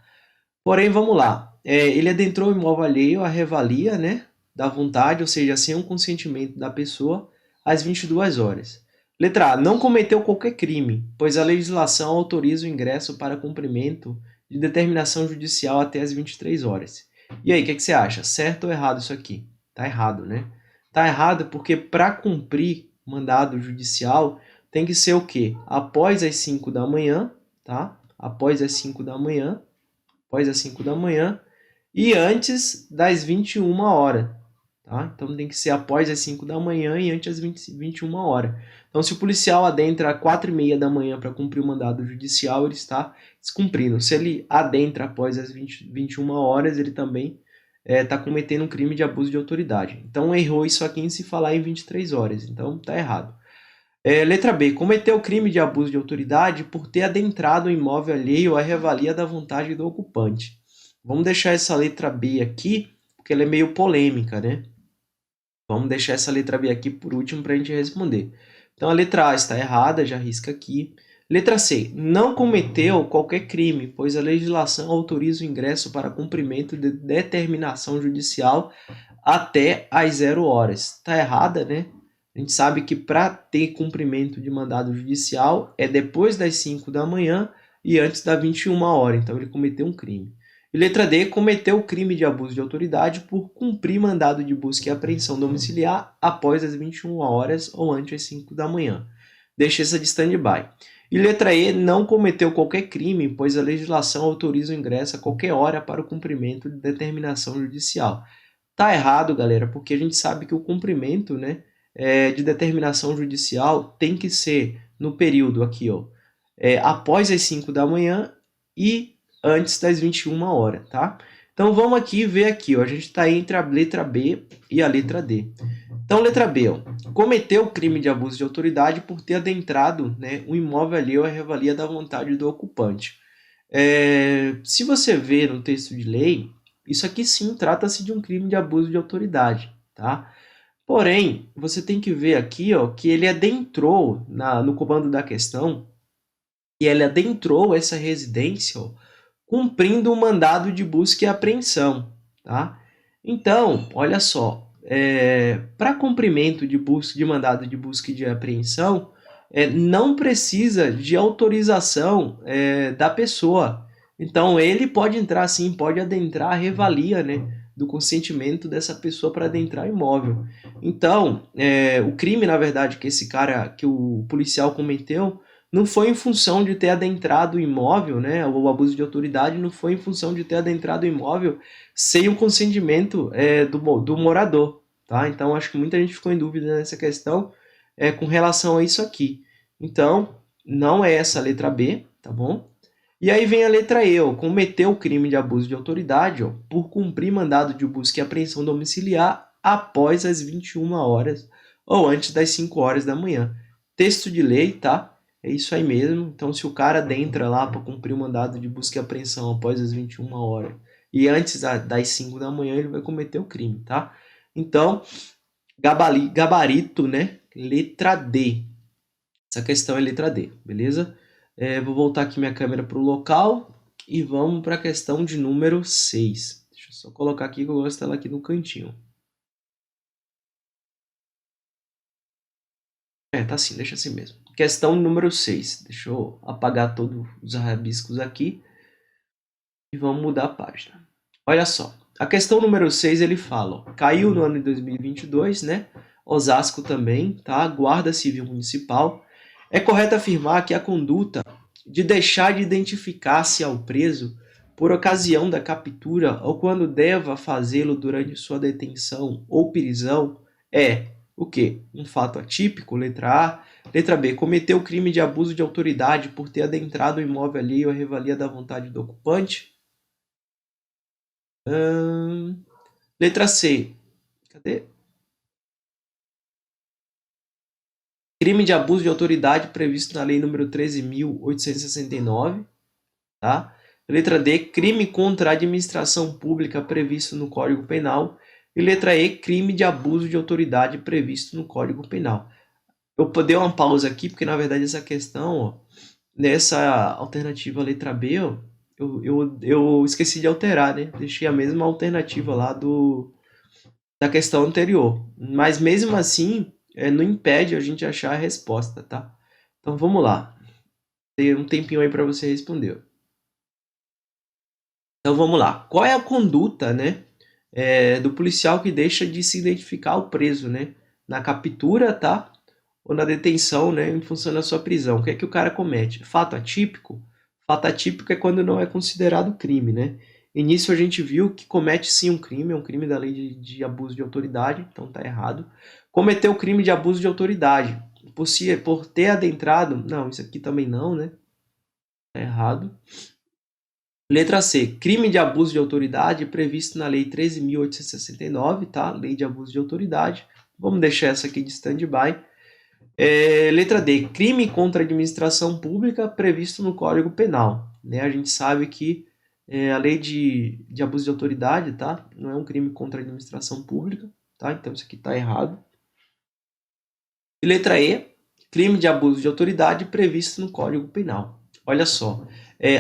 Porém, vamos lá. Ele adentrou o imóvel alheio à revalia, né, da vontade, ou seja, sem o consentimento da pessoa, às 22 horas. Letra A. Não cometeu qualquer crime, pois a legislação autoriza o ingresso para cumprimento de determinação judicial até às 23 horas. E aí, o que você acha? Certo ou errado isso aqui? Tá errado, né? Tá errado porque para cumprir mandado judicial tem que ser o quê? Após as 5 da manhã, tá? Após as 5 da manhã, e antes das 21 horas, tá? Então tem que ser após as 5 da manhã e antes das 21 horas. Então se o policial adentra às 4h30 da manhã para cumprir o mandado judicial, ele está descumprindo. Se ele adentra após as 21 horas, ele também está cometendo um crime de abuso de autoridade. Então errou isso aqui em se falar em 23 horas, então está errado. Letra B. Cometeu o crime de abuso de autoridade por ter adentrado o imóvel alheio à revalia da vontade do ocupante. Vamos deixar essa letra B aqui, porque ela é meio polêmica, né? Vamos deixar essa letra B aqui por último para a gente responder. Então a letra A está errada, já risca aqui. Letra C. Não cometeu qualquer crime, pois a legislação autoriza o ingresso para cumprimento de determinação judicial até às 0 horas. Está errada, né? A gente sabe que para ter cumprimento de mandado judicial é depois das 5 da manhã e antes das 21 horas. Então ele cometeu um crime. E letra D, cometeu o crime de abuso de autoridade por cumprir mandado de busca e apreensão domiciliar após as 21 horas ou antes das 5 da manhã. Deixa essa de stand-by. E letra E, não cometeu qualquer crime, pois a legislação autoriza o ingresso a qualquer hora para o cumprimento de determinação judicial. Tá errado, galera, porque a gente sabe que o cumprimento, né, de determinação judicial tem que ser no período aqui, ó, após as 5 da manhã e antes das 21 horas, tá? Então vamos aqui ver aqui, ó, a gente está entre a letra B e a letra D. Então, letra B, ó, cometeu crime de abuso de autoridade por ter adentrado, né, um imóvel alheio à revalia da vontade do ocupante. Se você ver no texto de lei, isso aqui sim trata-se de um crime de abuso de autoridade, tá? Porém, você tem que ver aqui, ó, que ele adentrou no comando da questão, e ele adentrou essa residência, ó, cumprindo um mandado de busca e apreensão, tá? Então, olha só, para cumprimento de mandado de busca e de apreensão, não precisa de autorização da pessoa. Então, ele pode entrar sim, pode adentrar a revalia, né, do consentimento dessa pessoa para adentrar o imóvel. Então, o crime, na verdade, que o policial cometeu, não foi em função de ter adentrado o imóvel, né? O abuso de autoridade não foi em função de ter adentrado o imóvel sem o consentimento do morador, tá? Então, acho que muita gente ficou em dúvida nessa questão com relação a isso aqui. Então, não é essa a letra B, tá bom? E aí vem a letra E, ó, cometeu o crime de abuso de autoridade, ó, por cumprir mandado de busca e apreensão domiciliar após as 21 horas ou antes das 5 horas da manhã. Texto de lei, tá? É isso aí mesmo. Então, se o cara adentra lá para cumprir o mandado de busca e apreensão após as 21 horas e antes das 5 da manhã, ele vai cometer o crime, tá? Então, gabarito, né? Letra D. Essa questão é letra D, beleza? Vou voltar aqui minha câmera para o local e vamos para a questão de número 6. Deixa eu só colocar aqui que eu gosto dela aqui no cantinho. Tá assim, deixa assim mesmo. Questão número 6. Deixa eu apagar todos os rabiscos aqui e vamos mudar a página. Olha só, a questão número 6 ele fala, ó, caiu no ano de 2022, né? Osasco também, tá? Guarda Civil Municipal. É correto afirmar que a conduta de deixar de identificar-se ao preso por ocasião da captura ou quando deva fazê-lo durante sua detenção ou prisão é o quê? Um fato atípico, letra A. Letra B, cometeu crime de abuso de autoridade por ter adentrado o imóvel alheio à revalia da vontade do ocupante. Letra C, cadê? Crime de abuso de autoridade previsto na lei número 13.869, tá? Letra D, crime contra a administração pública previsto no Código Penal. E letra E, crime de abuso de autoridade previsto no Código Penal. Eu dei uma pausa aqui, porque na verdade essa questão, ó, nessa alternativa letra B, ó, eu esqueci de alterar, né? Deixei a mesma alternativa lá da questão anterior. Mas mesmo assim, não impede a gente achar a resposta, tá? Então vamos lá. Tem um tempinho aí para você responder. Então vamos lá. Qual é a conduta, né, do policial que deixa de se identificar o preso, né? Na captura, tá? Ou na detenção, né, em função da sua prisão. O que é que o cara comete? Fato atípico? Fato atípico é quando não é considerado crime, né? E nisso a gente viu que comete sim um crime, é um crime da lei de abuso de autoridade, então tá errado. Cometeu crime de abuso de autoridade por ter adentrado... Não, isso aqui também não, né? Tá errado. Letra C, crime de abuso de autoridade previsto na lei 13.869, tá? Lei de abuso de autoridade. Vamos deixar essa aqui de stand-by. Letra D, crime contra a administração pública previsto no Código Penal. Né? A gente sabe que a lei de abuso de autoridade, tá? Não é um crime contra a administração pública, tá? Então isso aqui está errado. E letra E, crime de abuso de autoridade previsto no Código Penal. Olha só,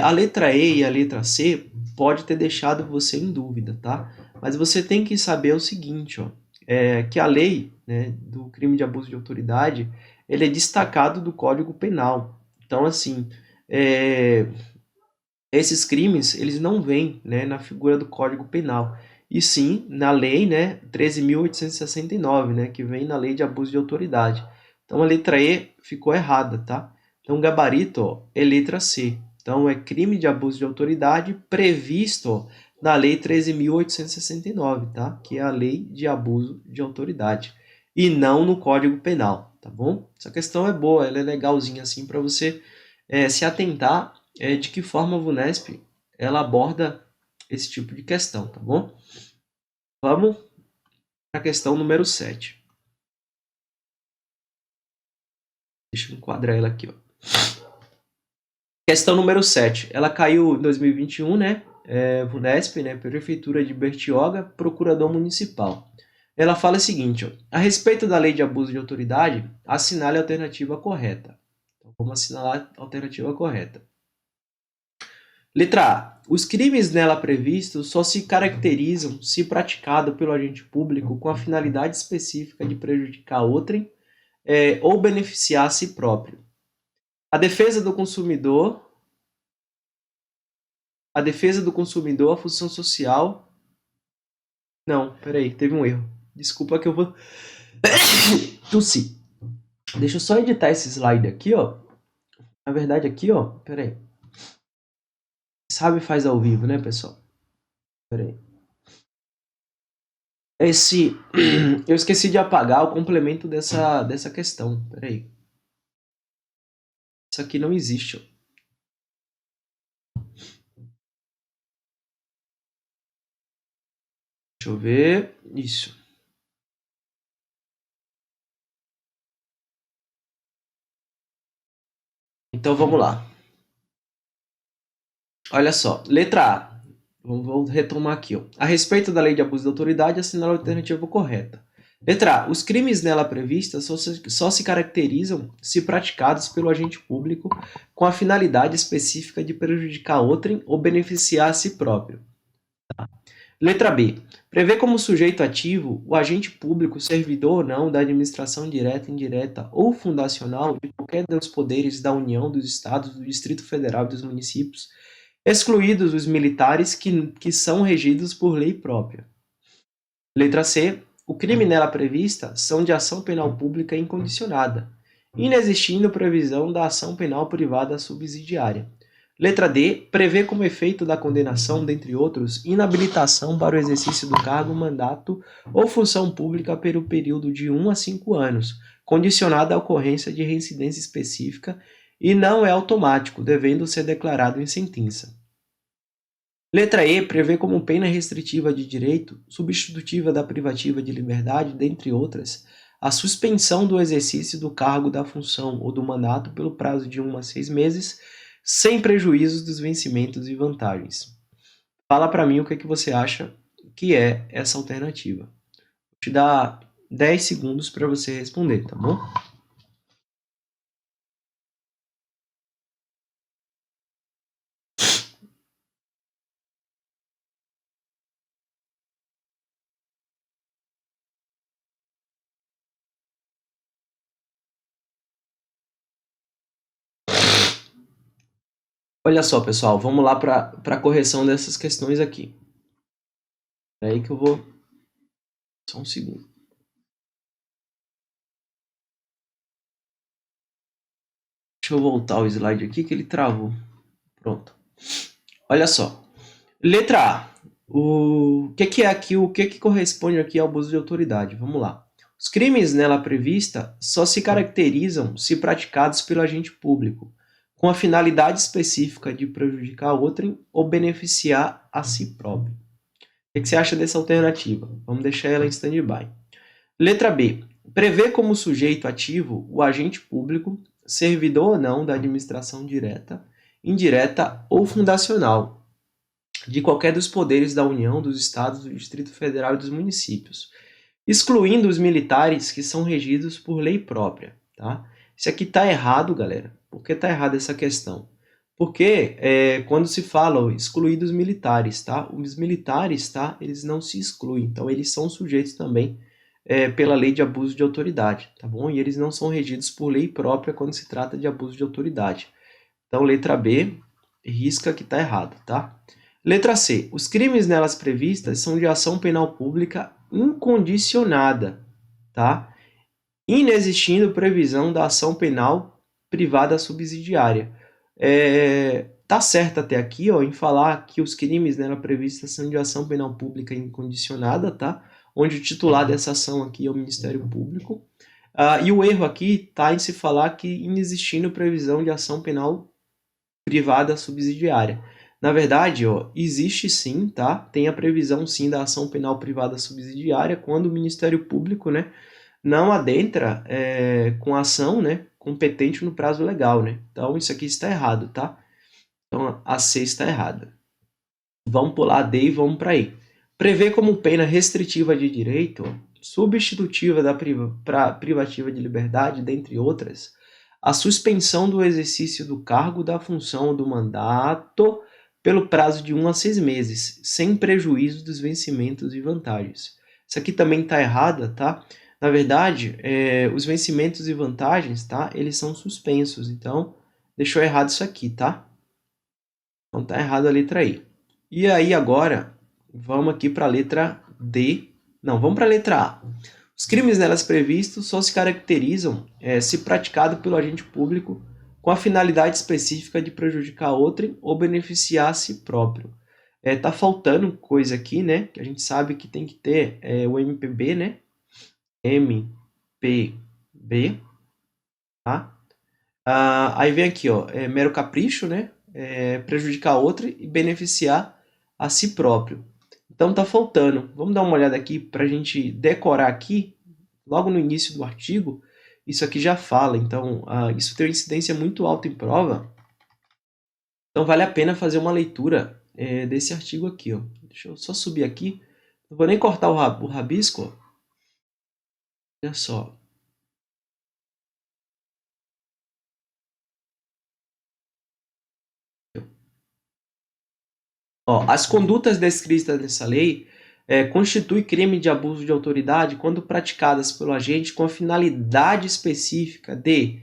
a letra E e a letra C pode ter deixado você em dúvida, tá? Mas você tem que saber o seguinte, ó, que a lei, né, do crime de abuso de autoridade, ele é destacado do Código Penal. Então, assim, esses crimes, eles não vêm, né, na figura do Código Penal, e sim na lei, né, 13.869, né, que vem na lei de abuso de autoridade. Então, a letra E ficou errada, tá? Então, o gabarito, ó, é letra C. Então, é crime de abuso de autoridade previsto, ó, na lei 13.869, tá? Que é a lei de abuso de autoridade. E não no Código Penal, tá bom? Essa questão é boa, ela é legalzinha assim para você se atentar de que forma a VUNESP ela aborda esse tipo de questão, tá bom? Vamos para a questão número 7. Deixa eu enquadrar ela aqui, ó. Questão número 7. Ela caiu em 2021, né? VUNESP, né? Prefeitura de Bertioga, procurador municipal. Ela fala o seguinte, ó. A respeito da lei de abuso de autoridade, assinale a alternativa correta. Então, vamos assinalar a alternativa correta. Letra A. Os crimes nela previstos só se caracterizam se praticado pelo agente público com a finalidade específica de prejudicar outrem ou beneficiar a si próprio. A defesa do consumidor, a função social... Não, peraí, teve um erro. Desculpa que eu vou tossir. Deixa eu só editar esse slide aqui, ó. Na verdade aqui, ó, peraí. Sabe faz ao vivo, né, pessoal? Peraí. Eu esqueci de apagar o complemento dessa questão. Peraí. Isso aqui não existe, ó. Deixa eu ver. Isso. Então vamos lá. Olha só. Letra A. Vamos retomar aqui, ó. A respeito da lei de abuso de autoridade, assinala a alternativa correta. Letra A. Os crimes nela previstos só se caracterizam se praticados pelo agente público com a finalidade específica de prejudicar outrem ou beneficiar a si próprio. Letra B. Prevê como sujeito ativo o agente público, servidor ou não da administração direta, indireta ou fundacional de qualquer dos poderes da União, dos Estados, do Distrito Federal e dos municípios, excluídos os militares que são regidos por lei própria. Letra C. O crime nela prevista são de ação penal pública incondicionada, inexistindo previsão da ação penal privada subsidiária. Letra D. Prevê como efeito da condenação, dentre outros, inabilitação para o exercício do cargo, mandato ou função pública pelo período de 1 a 5 anos, condicionada à ocorrência de reincidência específica e não é automático, devendo ser declarado em sentença. Letra E. Prevê como pena restritiva de direito, substitutiva da privativa de liberdade, dentre outras, a suspensão do exercício do cargo, da função ou do mandato pelo prazo de 1 a 6 meses, sem prejuízo dos vencimentos e vantagens. Fala para mim o que você acha que é essa alternativa. Vou te dar 10 segundos para você responder, tá bom? Olha só, pessoal, vamos lá para a correção dessas questões aqui. É aí que eu vou... Só um segundo. Deixa eu voltar o slide aqui que ele travou. Pronto. Olha só. Letra A. O que é aqui? O que corresponde aqui ao abuso de autoridade? Vamos lá. Os crimes nela prevista só se caracterizam se praticados pelo agente público, com a finalidade específica de prejudicar outrem ou beneficiar a si próprio. O que você acha dessa alternativa? Vamos deixar ela em stand-by. Letra B. Prevê como sujeito ativo o agente público, servidor ou não da administração direta, indireta ou fundacional, de qualquer dos poderes da União, dos Estados, do Distrito Federal e dos municípios, excluindo os militares que são regidos por lei própria. Tá? Isso aqui está errado, galera. Por que está errada essa questão? Porque quando se fala excluir dos militares, tá? Os militares, tá? Eles não se excluem, então eles são sujeitos também pela lei de abuso de autoridade, tá bom? E eles não são regidos por lei própria quando se trata de abuso de autoridade. Então, letra B, risca que está errado, tá? Letra C. Os crimes nelas previstas são de ação penal pública incondicionada, tá? Inexistindo previsão da ação penal privada subsidiária. Tá certo até aqui, ó, em falar que os crimes nela previstas são de ação penal pública incondicionada, tá? Onde o titular dessa ação aqui é o Ministério Público. E o erro aqui está em se falar que inexistindo previsão de ação penal privada subsidiária. Na verdade, ó, existe sim, tá? Tem a previsão sim da ação penal privada subsidiária quando o Ministério Público, né, não adentra com ação, né, competente no prazo legal, né? Então, isso aqui está errado, tá? Então, a C está errada. Vamos pular a D e vamos para E. Prevê como pena restritiva de direito, substitutiva da privativa de liberdade, dentre outras, a suspensão do exercício do cargo, da função ou do mandato pelo prazo de 1 a 6 meses, sem prejuízo dos vencimentos e vantagens. Isso aqui também está errada, tá? Na verdade, os vencimentos e vantagens, tá? Eles são suspensos, então deixou errado isso aqui, tá? Então tá errado a letra I. E aí agora, vamos aqui para a letra D. Não, vamos para a letra A. Os crimes nelas previstos só se caracterizam se praticado pelo agente público com a finalidade específica de prejudicar outrem ou beneficiar a si próprio. Tá faltando coisa aqui, né? Que a gente sabe que tem que ter o MPB, né? MPB, tá? Aí vem aqui, ó, mero capricho, né? Prejudicar outra e beneficiar a si próprio. Então tá faltando. Vamos dar uma olhada aqui para a gente decorar aqui, logo no início do artigo, isso aqui já fala. Então, isso tem uma incidência muito alta em prova. Então vale a pena fazer uma leitura desse artigo aqui, ó. Deixa eu só subir aqui. Não vou nem cortar o rabisco, ó. Olha só. Ó, as condutas descritas nessa lei constituem crime de abuso de autoridade quando praticadas pelo agente com a finalidade específica de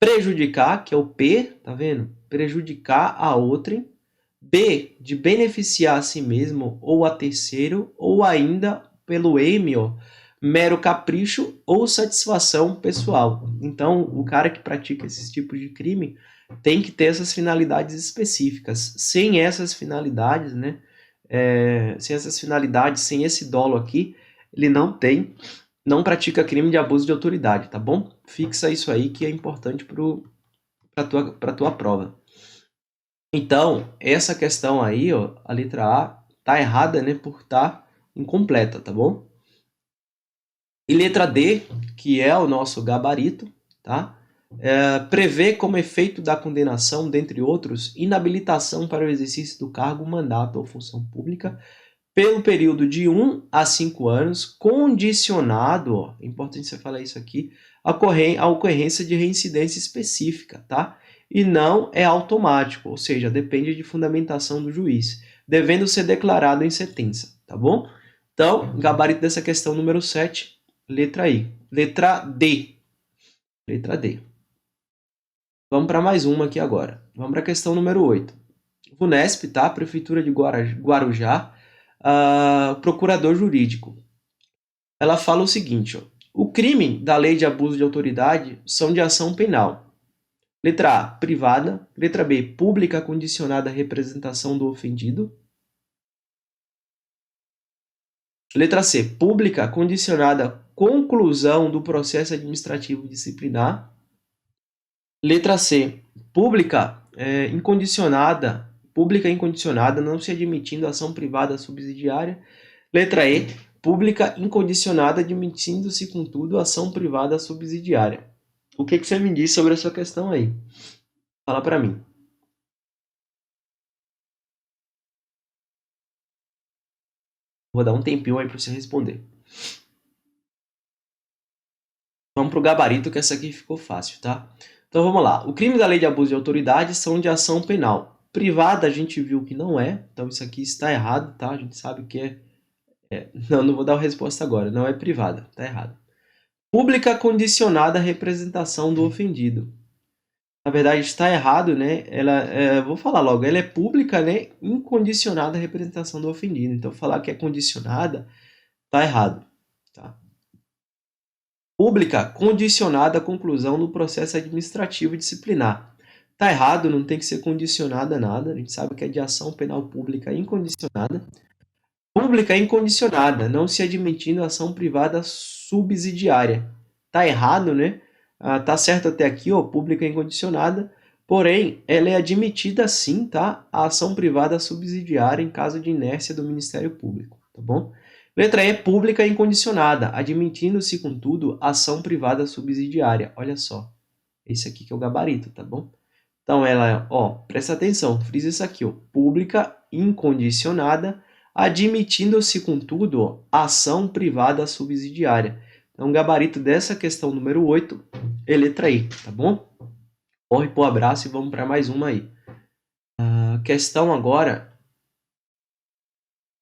prejudicar, que é o P, tá vendo? Prejudicar a outrem. B, de beneficiar a si mesmo ou a terceiro, ou ainda pelo M, ó, mero capricho ou satisfação pessoal. Então, o cara que pratica esses tipos de crime tem que ter essas finalidades específicas. Sem essas finalidades, né? Sem esse dolo aqui, ele não pratica crime de abuso de autoridade, tá bom? Fixa isso aí que é importante para tua prova. Então, essa questão aí, ó, a letra A, tá errada, né, por estar incompleta, tá bom? E letra D, que é o nosso gabarito, tá? Prevê como efeito da condenação, dentre outros, inabilitação para o exercício do cargo, mandato ou função pública pelo período de 1 a 5 anos, condicionado, ó, é importante você falar isso aqui, à ocorrência de reincidência específica, tá? E não é automático, ou seja, depende de fundamentação do juiz, devendo ser declarado em sentença, tá bom? Então, gabarito dessa questão número 7, letra I. Letra D. Letra D. Vamos para mais uma aqui agora. Vamos para a questão número 8. VUNESP, tá? Prefeitura de Guarujá, procurador jurídico. Ela fala o seguinte, ó, o crime da lei de abuso de autoridade são de ação penal. Letra A, privada. Letra B, pública condicionada à representação do ofendido. Letra C, pública condicionada à conclusão do processo administrativo disciplinar. Letra C, pública incondicionada, não se admitindo ação privada subsidiária. Letra E, pública incondicionada, admitindo-se, contudo, ação privada subsidiária. O que você me diz sobre essa questão aí? Fala para mim. Vou dar um tempinho aí para você responder. Vamos para o gabarito, que essa aqui ficou fácil, tá? Então vamos lá. O crime da lei de abuso de autoridade são de ação penal. Privada a gente viu que não é, então isso aqui está errado, tá? A gente sabe que não vou dar a resposta agora, não é privada, tá errado. Pública condicionada à representação do ofendido. Na verdade está errado, né? Vou falar logo, ela é pública, né? Incondicionada à representação do ofendido. Então falar que é condicionada, tá errado, tá? Pública condicionada à conclusão do processo administrativo disciplinar. Tá errado, não tem que ser condicionada a nada. A gente sabe que é de ação penal pública incondicionada. Pública incondicionada, não se admitindo ação privada subsidiária. Tá errado, né? Tá certo até aqui, ó, pública incondicionada. Porém, ela é admitida sim, tá? A ação privada subsidiária em caso de inércia do Ministério Público, tá bom? Letra E, pública incondicionada, admitindo-se, contudo, ação privada subsidiária. Olha só. Esse aqui que é o gabarito, tá bom? Então, ela, ó, presta atenção, frisa isso aqui, ó, pública, incondicionada, admitindo-se, contudo, ó, ação privada subsidiária. Então, o gabarito dessa questão número 8 é letra I, tá bom? Corre pro abraço e vamos para mais uma aí. A questão agora,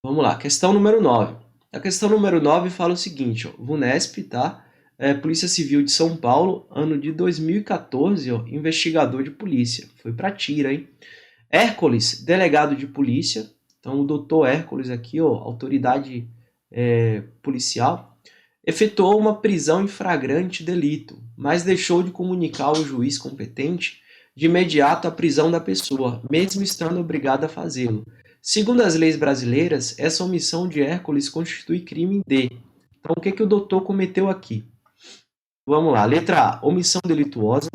vamos lá, questão número 9. A questão número 9 fala o seguinte, ó, VUNESP, tá? Polícia Civil de São Paulo, ano de 2014, ó, investigador de polícia. Foi pra tira, hein? Hércules, delegado de polícia. Então, o doutor Hércules aqui, ó, autoridade policial, efetuou uma prisão em flagrante delito, mas deixou de comunicar ao juiz competente de imediato a prisão da pessoa, mesmo estando obrigado a fazê-lo. Segundo as leis brasileiras, essa omissão de Hércules constitui crime de... Então, o que, que o doutor cometeu aqui? Vamos lá. Letra A, omissão delituosa.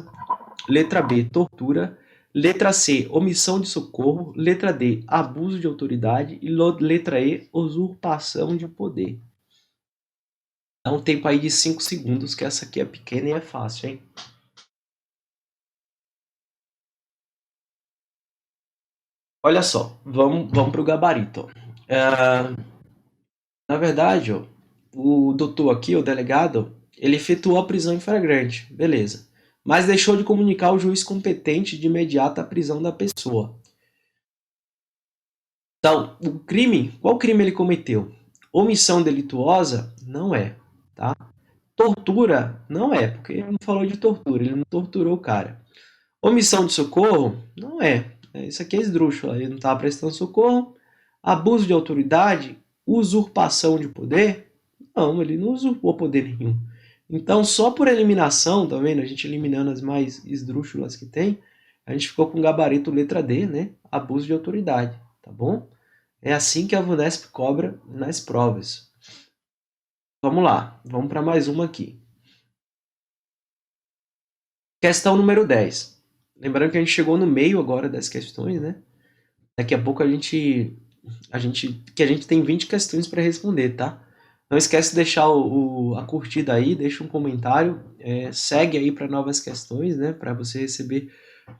Letra B, tortura. Letra C, omissão de socorro. Letra D, abuso de autoridade. E letra E, usurpação de poder. Dá um tempo aí de 5 segundos, que essa aqui é pequena e é fácil, hein? Olha só, vamos para o gabarito. Na verdade, ó, o doutor aqui, o delegado, ele efetuou a prisão em flagrante, beleza. Mas deixou de comunicar ao juiz competente de imediato a prisão da pessoa. Então, o crime, qual crime ele cometeu? Omissão delituosa? Não é, tá? Tortura? Não é, porque ele não falou de tortura, ele não torturou o cara. Omissão de socorro? Não é. Isso aqui é esdrúxulo, ele não estava prestando socorro. Abuso de autoridade? Usurpação de poder? Não, ele não usurpou poder nenhum. Então, só por eliminação, tá vendo? A gente eliminando as mais esdrúxulas que tem, a gente ficou com o gabarito letra D, né? Abuso de autoridade, tá bom? É assim que a VUNESP cobra nas provas. Vamos lá, vamos para mais uma aqui. Questão número 10. Lembrando que a gente chegou no meio agora das questões, né? Daqui a pouco a gente tem 20 questões para responder, tá? Não esquece de deixar a curtida aí, deixa um comentário, segue aí para novas questões, né? Para você receber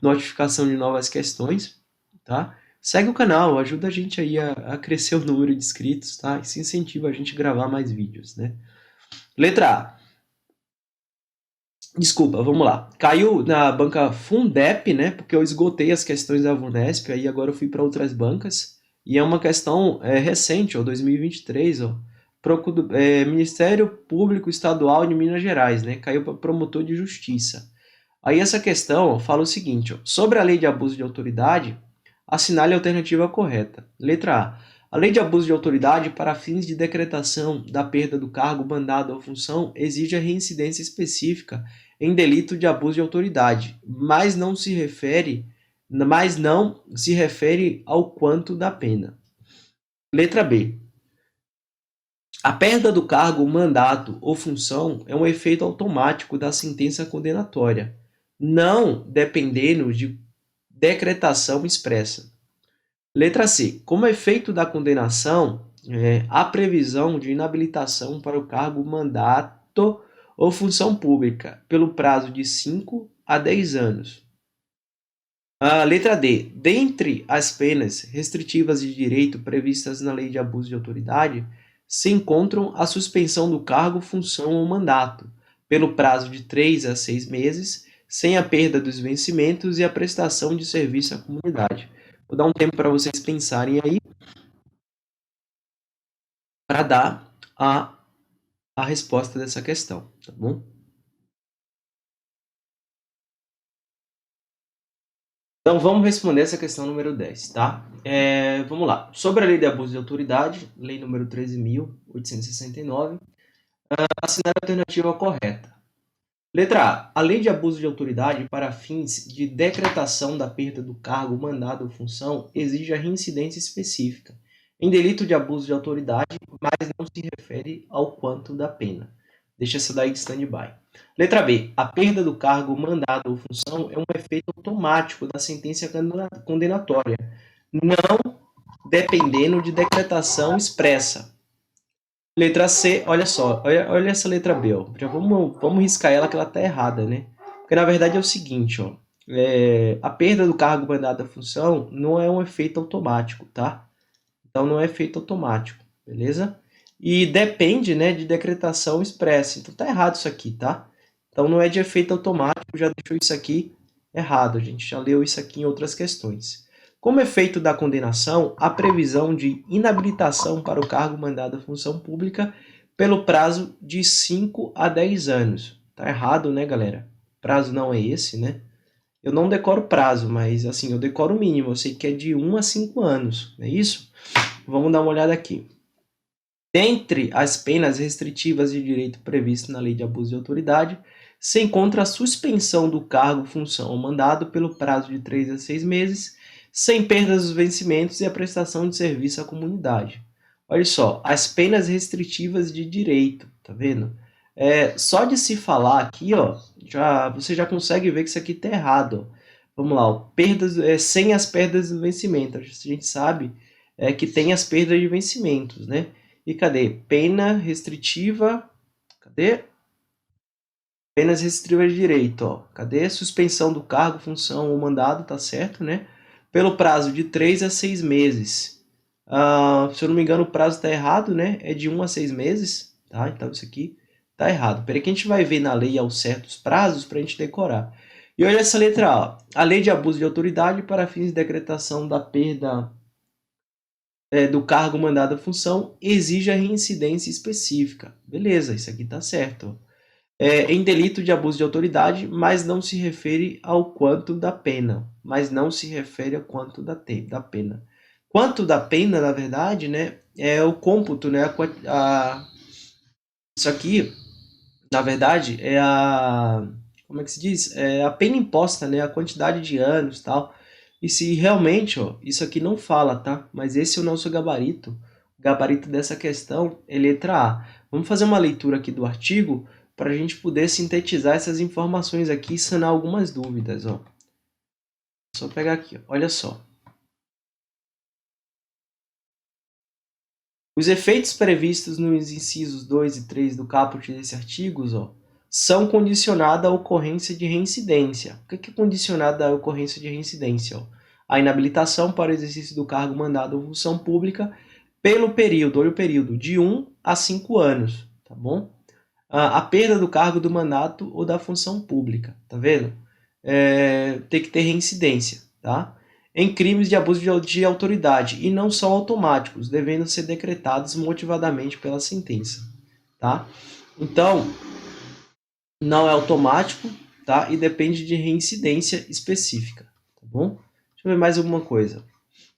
notificação de novas questões, tá? Segue o canal, ajuda a gente aí a crescer o número de inscritos, tá? Isso incentiva a gente a gravar mais vídeos, né? Letra A. Desculpa, vamos lá. Caiu na banca Fundep, né? Porque eu esgotei as questões da VUNESP, aí agora eu fui para outras bancas. E é uma questão recente, ó, 2023, ó. Ministério Público Estadual de Minas Gerais, né? Caiu para promotor de justiça. Aí essa questão ó, fala o seguinte, ó. Sobre a lei de abuso de autoridade, assinale a alternativa correta. Letra A. A lei de abuso de autoridade, para fins de decretação da perda do cargo, mandado ou função, exige a reincidência específica em delito de abuso de autoridade, mas não se refere ao quanto da pena. Letra B. A perda do cargo, mandato ou função é um efeito automático da sentença condenatória, não dependendo de decretação expressa. Letra C. Como efeito da condenação, há previsão de inabilitação para o cargo, mandato ou função pública pelo prazo de 5 a 10 anos. A letra D. Dentre as penas restritivas de direito previstas na Lei de Abuso de Autoridade, se encontram a suspensão do cargo, função ou mandato pelo prazo de 3 a 6 meses, sem a perda dos vencimentos e a prestação de serviço à comunidade. Vou dar um tempo para vocês pensarem aí para dar a resposta dessa questão, tá bom? Então, vamos responder essa questão número 10, tá? Vamos lá. Sobre a lei de abuso de autoridade, lei número 13.869, assinar a alternativa correta. Letra A. A lei de abuso de autoridade, para fins de decretação da perda do cargo, mandado ou função, exige a reincidência específica em delito de abuso de autoridade, mas não se refere ao quanto da pena. Deixa essa daí de stand-by. Letra B. A perda do cargo, mandado ou função é um efeito automático da sentença condenatória, não dependendo de decretação expressa. Letra C, olha só, olha essa letra B, ó. Já vamos riscar ela que ela tá errada, né? Porque na verdade é o seguinte, ó, a perda do cargo mandado à função não é um efeito automático, tá? Então não é efeito automático, beleza? E depende, né, de decretação expressa. Então tá errado isso aqui, tá? Então não é de efeito automático, já deixou isso aqui errado. A gente já leu isso aqui em outras questões. Como efeito da condenação, a previsão de inabilitação para o cargo mandado à função pública pelo prazo de 5 a 10 anos. Tá errado, né, galera? O prazo não é esse, né? Eu não decoro prazo, mas assim, eu decoro o mínimo. Eu sei que é de 1 a 5 anos, não é isso? Vamos dar uma olhada aqui. Dentre as penas restritivas de direito previstas na Lei de Abuso de Autoridade, se encontra a suspensão do cargo, função ou mandado pelo prazo de 3 a 6 meses, sem perdas dos vencimentos e a prestação de serviço à comunidade. Olha só, as penas restritivas de direito, tá vendo? Só de se falar aqui, ó, você já consegue ver que isso aqui tá errado. Ó. Vamos lá, ó, sem as perdas do vencimento. A gente sabe que tem as perdas de vencimentos, né? E cadê? Pena restritiva. Cadê? Penas restritivas de direito, ó. Cadê? Suspensão do cargo, função ou mandado, tá certo, né? Pelo prazo de 3 a 6 meses. Se eu não me engano, o prazo tá errado, né? É de 1 a 6 meses, tá? Então isso aqui tá errado. Peraí que a gente vai ver na lei aos certos prazos pra gente decorar. E olha essa letra A. A lei de abuso de autoridade para fins de decretação da perda do cargo mandado à função exige a reincidência específica. Beleza, isso aqui está certo. Em delito de abuso de autoridade, mas não se refere ao quanto da pena. Mas não se refere ao quanto da pena. Quanto da pena, na verdade, né, é o cômputo, né, isso aqui, na verdade, é a... Como é que se diz? É a pena imposta, né, a quantidade de anos e tal. E se realmente, ó, isso aqui não fala, tá? Mas esse é o nosso gabarito. O gabarito dessa questão é letra A. Vamos fazer uma leitura aqui do artigo para a gente poder sintetizar essas informações aqui e sanar algumas dúvidas, ó. Só pegar aqui, ó. Olha só. Os efeitos previstos nos incisos 2 e 3 do caput desse artigo, ó, são condicionados à ocorrência de reincidência. O que é condicionado à ocorrência de reincidência? Ó? A inabilitação para o exercício do cargo mandado ou função pública pelo período, olha o período, de 1 a 5 anos, tá bom? A perda do cargo do mandato ou da função pública, tá vendo? Tem que ter reincidência, tá? Em crimes de abuso de autoridade, e não são automáticos, devendo ser decretados motivadamente pela sentença, tá? Então, não é automático, tá? E depende de reincidência específica, tá bom? Deixa eu ver mais alguma coisa.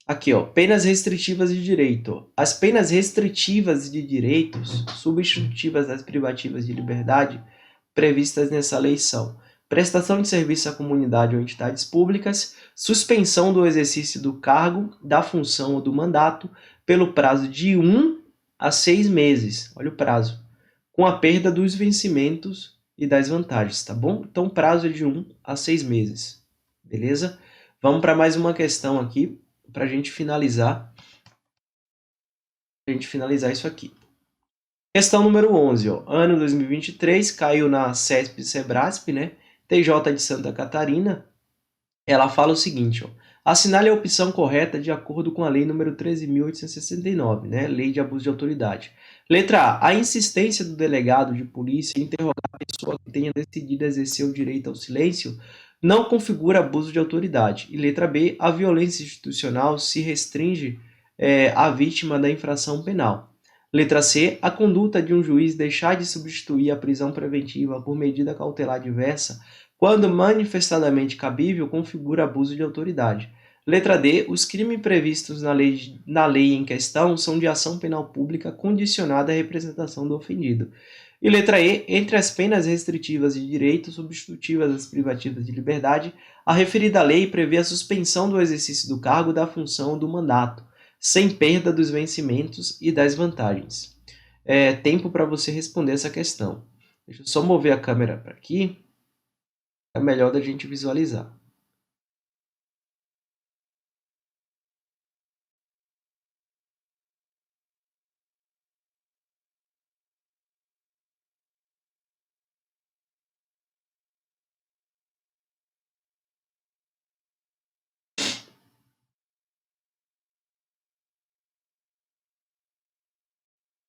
Aqui, ó, penas restritivas de direito. As penas restritivas de direitos, substitutivas das privativas de liberdade, previstas nessa lei são prestação de serviço à comunidade ou entidades públicas, suspensão do exercício do cargo, da função ou do mandato pelo prazo de 1 a 6 meses, olha o prazo, com a perda dos vencimentos e das vantagens, tá bom? Então, o prazo é de 1 a 6 meses, beleza? Vamos para mais uma questão aqui, para a gente finalizar isso aqui. Questão número 11, ó. Ano 2023, caiu na CESP e Sebrasp, né? TJ de Santa Catarina. Ela fala o seguinte, ó. Assinale a opção correta de acordo com a lei número 13.869, né? Lei de abuso de autoridade. Letra A. A insistência do delegado de polícia em interrogar a pessoa que tenha decidido exercer o direito ao silêncio não configura abuso de autoridade. E letra B. A violência institucional se restringe à vítima da infração penal. Letra C. A conduta de um juiz deixar de substituir a prisão preventiva por medida cautelar diversa, quando manifestadamente cabível, configura abuso de autoridade. Letra D. Os crimes previstos na lei em questão são de ação penal pública condicionada à representação do ofendido. E letra E. Entre as penas restritivas de direito, substitutivas às privativas de liberdade, a referida lei prevê a suspensão do exercício do cargo, da função ou do mandato, sem perda dos vencimentos e das vantagens. Tempo para você responder essa questão. Deixa eu só mover a câmera para aqui. É melhor da gente visualizar.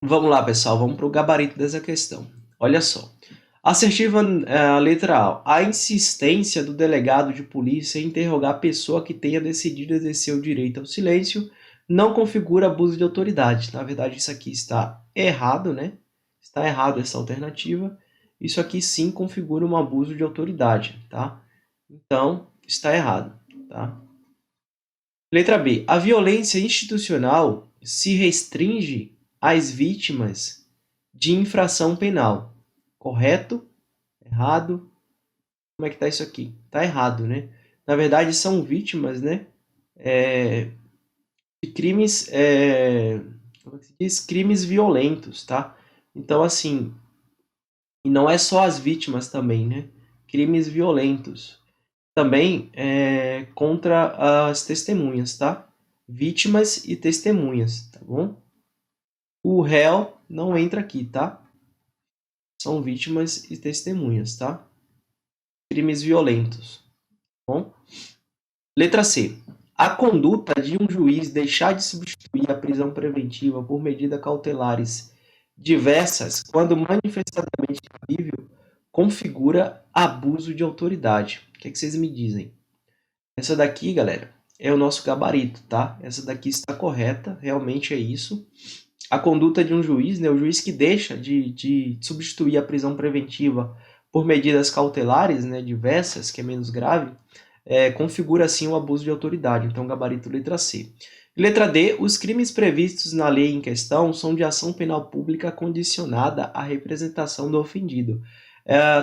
Vamos lá, pessoal, vamos para o gabarito dessa questão. Olha só. Assertiva, a letra A. A insistência do delegado de polícia em interrogar a pessoa que tenha decidido exercer o direito ao silêncio não configura abuso de autoridade. Na verdade, isso aqui está errado, né? Está errado essa alternativa. Isso aqui sim configura um abuso de autoridade, tá? Então, está errado, tá? Letra B. A violência institucional se restringe às vítimas de infração penal. Correto? Errado? Como é que tá isso aqui? Tá errado, né? Na verdade, são vítimas, né? De crimes, como é que se diz? Crimes violentos, tá? Então, assim, e não é só as vítimas também, né? Crimes violentos. Também contra as testemunhas, tá? Vítimas e testemunhas, tá bom? O réu não entra aqui, tá? São vítimas e testemunhas, tá? Crimes violentos, tá bom? Letra C. A conduta de um juiz deixar de substituir a prisão preventiva por medidas cautelares diversas, quando manifestadamente cabível, configura abuso de autoridade. O que é que vocês me dizem? Essa daqui, galera, é o nosso gabarito, tá? Essa daqui está correta, realmente é isso. A conduta de um juiz, né, o juiz que deixa de substituir a prisão preventiva por medidas cautelares, né, diversas, que é menos grave, configura assim o abuso de autoridade. Então, gabarito letra C. Letra D. Os crimes previstos na lei em questão são de ação penal pública condicionada à representação do ofendido.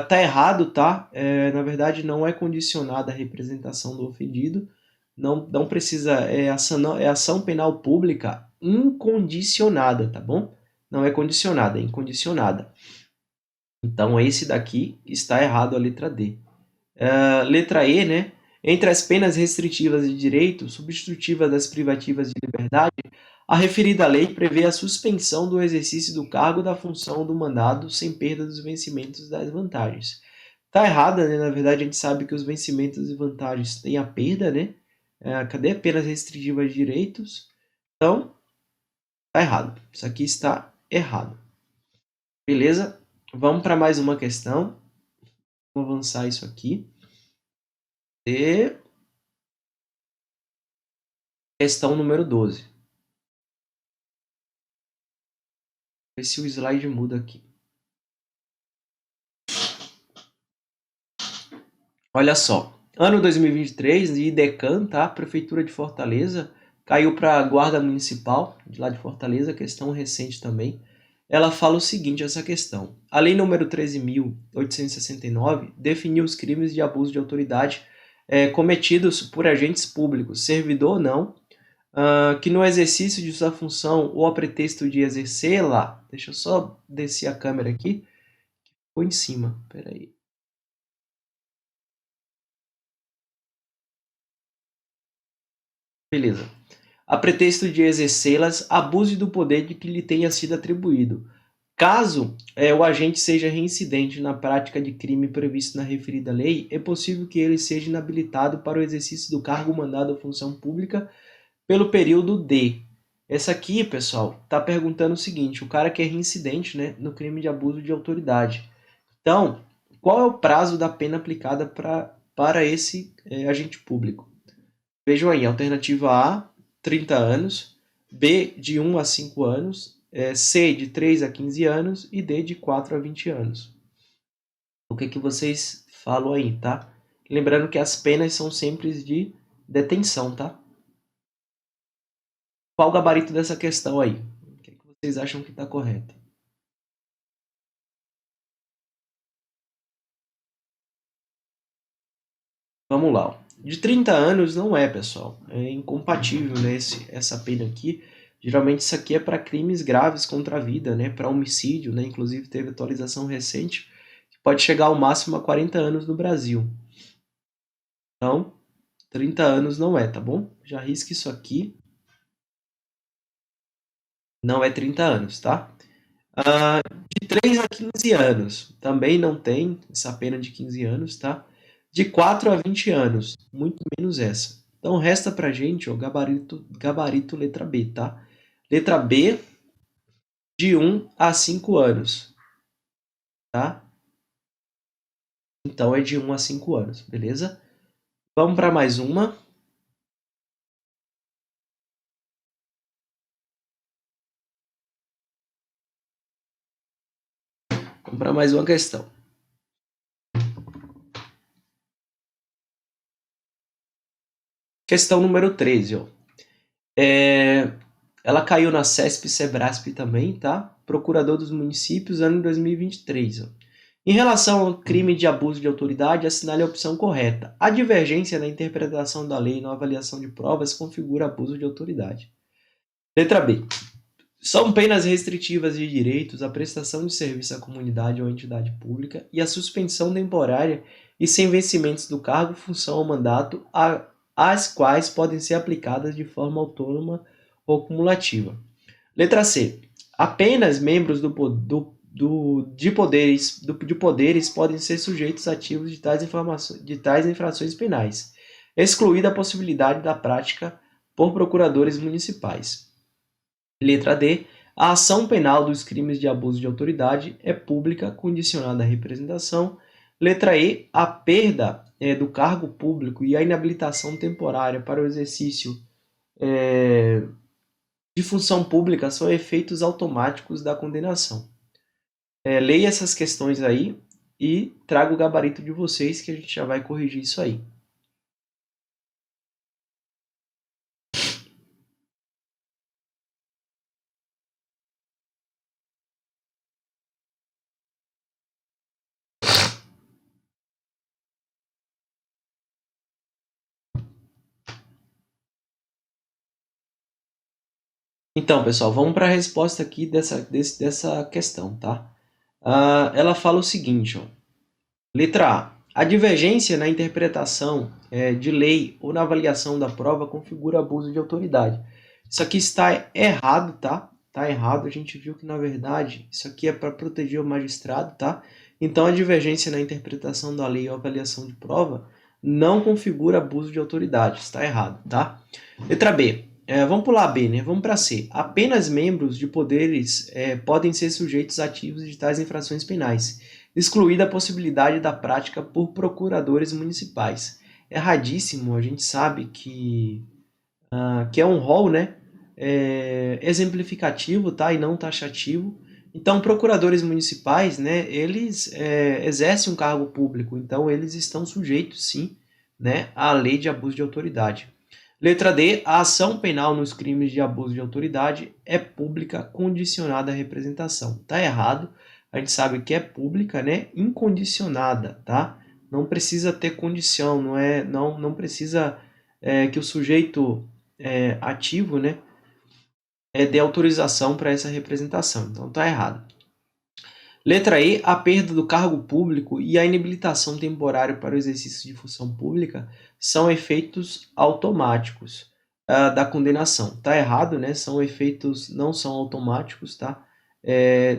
Tá errado, tá? Na verdade, não é condicionada à representação do ofendido. Não precisa, é ação penal pública incondicionada, tá bom? Não é condicionada, é incondicionada. Então, esse daqui está errado, a letra D. Letra E, né? Entre as penas restritivas de direito, substitutivas das privativas de liberdade, a referida lei prevê a suspensão do exercício do cargo da função do mandado sem perda dos vencimentos das vantagens. Tá errada, né? Na verdade, a gente sabe que os vencimentos e vantagens têm a perda, né? Cadê penas restritivas de direitos? Então, tá errado. Isso aqui está errado. Beleza? Vamos para mais uma questão. Vou avançar isso aqui. E questão número 12. Ver se o slide muda aqui. Olha só. Ano 2023, IDECAN, tá? Prefeitura de Fortaleza, caiu para a Guarda Municipal, de lá de Fortaleza, questão recente também. Ela fala o seguinte, essa questão. A Lei número 13.869 definiu os crimes de abuso de autoridade cometidos por agentes públicos, servidor ou não, que no exercício de sua função ou a pretexto de exercê-la, deixa eu só descer a câmera aqui, ficou em cima, peraí. Beleza. A pretexto de exercê-las, abuse do poder de que lhe tenha sido atribuído. Caso o agente seja reincidente na prática de crime previsto na referida lei, é possível que ele seja inabilitado para o exercício do cargo, mandado ou função pública pelo período de. Essa aqui, pessoal, está perguntando o seguinte, o cara que é reincidente, né, no crime de abuso de autoridade. Então, qual é o prazo da pena aplicada para esse agente público? Vejam aí, alternativa A, 30 anos, B, de 1 a 5 anos, C, de 3 a 15 anos e D, de 4 a 20 anos. O que vocês falam aí, tá? Lembrando que as penas são sempre de detenção, tá? Qual o gabarito dessa questão aí? O que vocês acham que está correto? Vamos lá. De 30 anos não é, pessoal. É incompatível, né, essa pena aqui. Geralmente isso aqui é para crimes graves contra a vida, né, para homicídio, né, inclusive teve atualização recente, que pode chegar ao máximo a 40 anos no Brasil. Então, 30 anos não é, tá bom? Já risque isso aqui. Não é 30 anos, tá? De 3 a 15 anos, também não tem essa pena de 15 anos, tá? De 4 a 20 anos, muito menos essa. Então resta pra gente o gabarito letra B, tá? Letra B de 1 a 5 anos, tá? Então, é de 1 a 5 anos, beleza? Vamos para mais uma. Vamos para mais uma questão. Questão número 13, ó. Ela caiu na CESP e Sebrasp também, tá? Procurador dos Municípios, ano de 2023, ó. Em relação ao crime de abuso de autoridade, assinale a opção correta. A divergência na interpretação da lei e na avaliação de provas configura abuso de autoridade. Letra B. São penas restritivas de direitos a prestação de serviço à comunidade ou à entidade pública e a suspensão temporária e sem vencimentos do cargo, função ou mandato, as quais podem ser aplicadas de forma autônoma ou cumulativa. Letra C. Apenas membros de poderes podem ser sujeitos ativos de tais infrações penais, excluída a possibilidade da prática por procuradores municipais. Letra D. A ação penal dos crimes de abuso de autoridade é pública, condicionada à representação. Letra E. A perda do cargo público e a inabilitação temporária para o exercício de função pública são efeitos automáticos da condenação. Leia essas questões aí e traga o gabarito de vocês que a gente já vai corrigir isso aí. Então, pessoal, vamos para a resposta aqui dessa questão, tá? Ela fala o seguinte, ó. Letra A. A divergência na interpretação de lei ou na avaliação da prova configura abuso de autoridade. Isso aqui está errado, tá? Está errado. A gente viu que, na verdade, isso aqui é para proteger o magistrado, tá? Então, a divergência na interpretação da lei ou avaliação de prova não configura abuso de autoridade. Está errado, tá? Letra B. Vamos pular B, né? Vamos para C. Apenas membros de poderes podem ser sujeitos ativos de tais infrações penais, excluída a possibilidade da prática por procuradores municipais. Erradíssimo, a gente sabe que é um rol, né? Exemplificativo, tá? E não taxativo. Então, procuradores municipais, né? Eles exercem um cargo público, então eles estão sujeitos, sim, né? À lei de abuso de autoridade. Letra D. A ação penal nos crimes de abuso de autoridade é pública, condicionada à representação. Tá errado. A gente sabe que é pública, né? Incondicionada, tá? Não precisa ter condição, não precisa que o sujeito ativo, né? Dê autorização para essa representação. Então tá errado. Letra E. A perda do cargo público e a inabilitação temporária para o exercício de função pública são efeitos automáticos da condenação. Tá errado, né? São efeitos, não são automáticos, tá?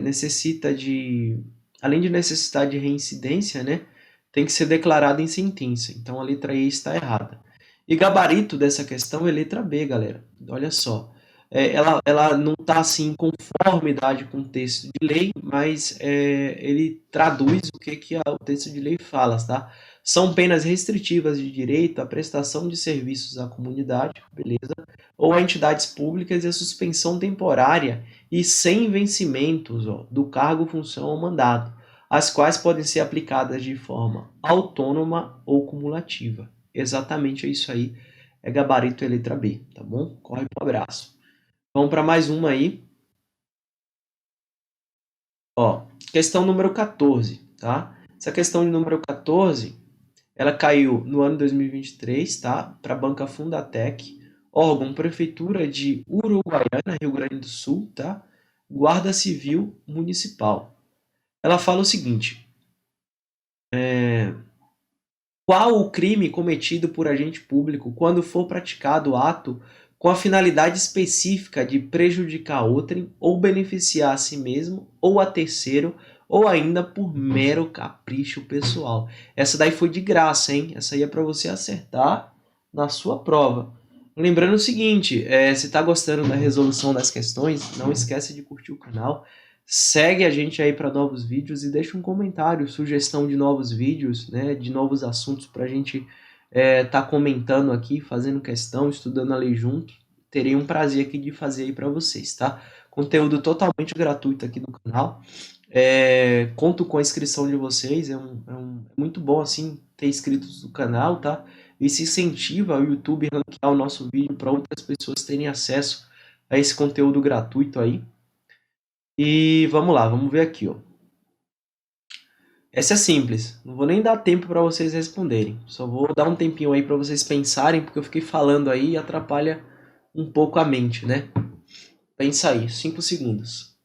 Necessita de, além de necessitar de reincidência, né? Tem que ser declarado em sentença. Então a letra E está errada. E gabarito dessa questão é letra B, galera. Olha só. Ela não está assim em conformidade com o texto de lei, mas ele traduz o que o texto de lei fala, tá? São penas restritivas de direito à prestação de serviços à comunidade, beleza? Ou a entidades públicas e a suspensão temporária e sem vencimentos do cargo, função ou mandato, as quais podem ser aplicadas de forma autônoma ou cumulativa. Exatamente é isso aí, é gabarito e letra B, tá bom? Corre pro abraço. Vamos para mais uma aí. Ó, questão número 14, tá? Essa questão de número 14, ela caiu no ano 2023, tá? Para a banca Fundatec, órgão Prefeitura de Uruguaiana, Rio Grande do Sul, tá? Guarda Civil Municipal. Ela fala o seguinte: qual o crime cometido por agente público quando for praticado o ato com a finalidade específica de prejudicar outrem ou beneficiar a si mesmo ou a terceiro ou ainda por mero capricho pessoal? Essa daí foi de graça, hein? Essa aí é para você acertar na sua prova. Lembrando o seguinte, se está gostando da resolução das questões, não esquece de curtir o canal, segue a gente aí para novos vídeos e deixa um comentário, sugestão de novos vídeos, né, de novos assuntos para a gente tá comentando aqui, fazendo questão, estudando a lei junto. Terei um prazer aqui de fazer aí para vocês, tá? Conteúdo totalmente gratuito aqui no canal. Conto com a inscrição de vocês, é muito bom assim ter inscritos no canal, tá? Isso incentiva o YouTube a ranquear o nosso vídeo para outras pessoas terem acesso a esse conteúdo gratuito aí. E vamos lá, vamos ver aqui, ó. Essa é simples, não vou nem dar tempo para vocês responderem, só vou dar um tempinho aí para vocês pensarem, porque eu fiquei falando aí e atrapalha um pouco a mente, né? Pensa aí, 5 segundos.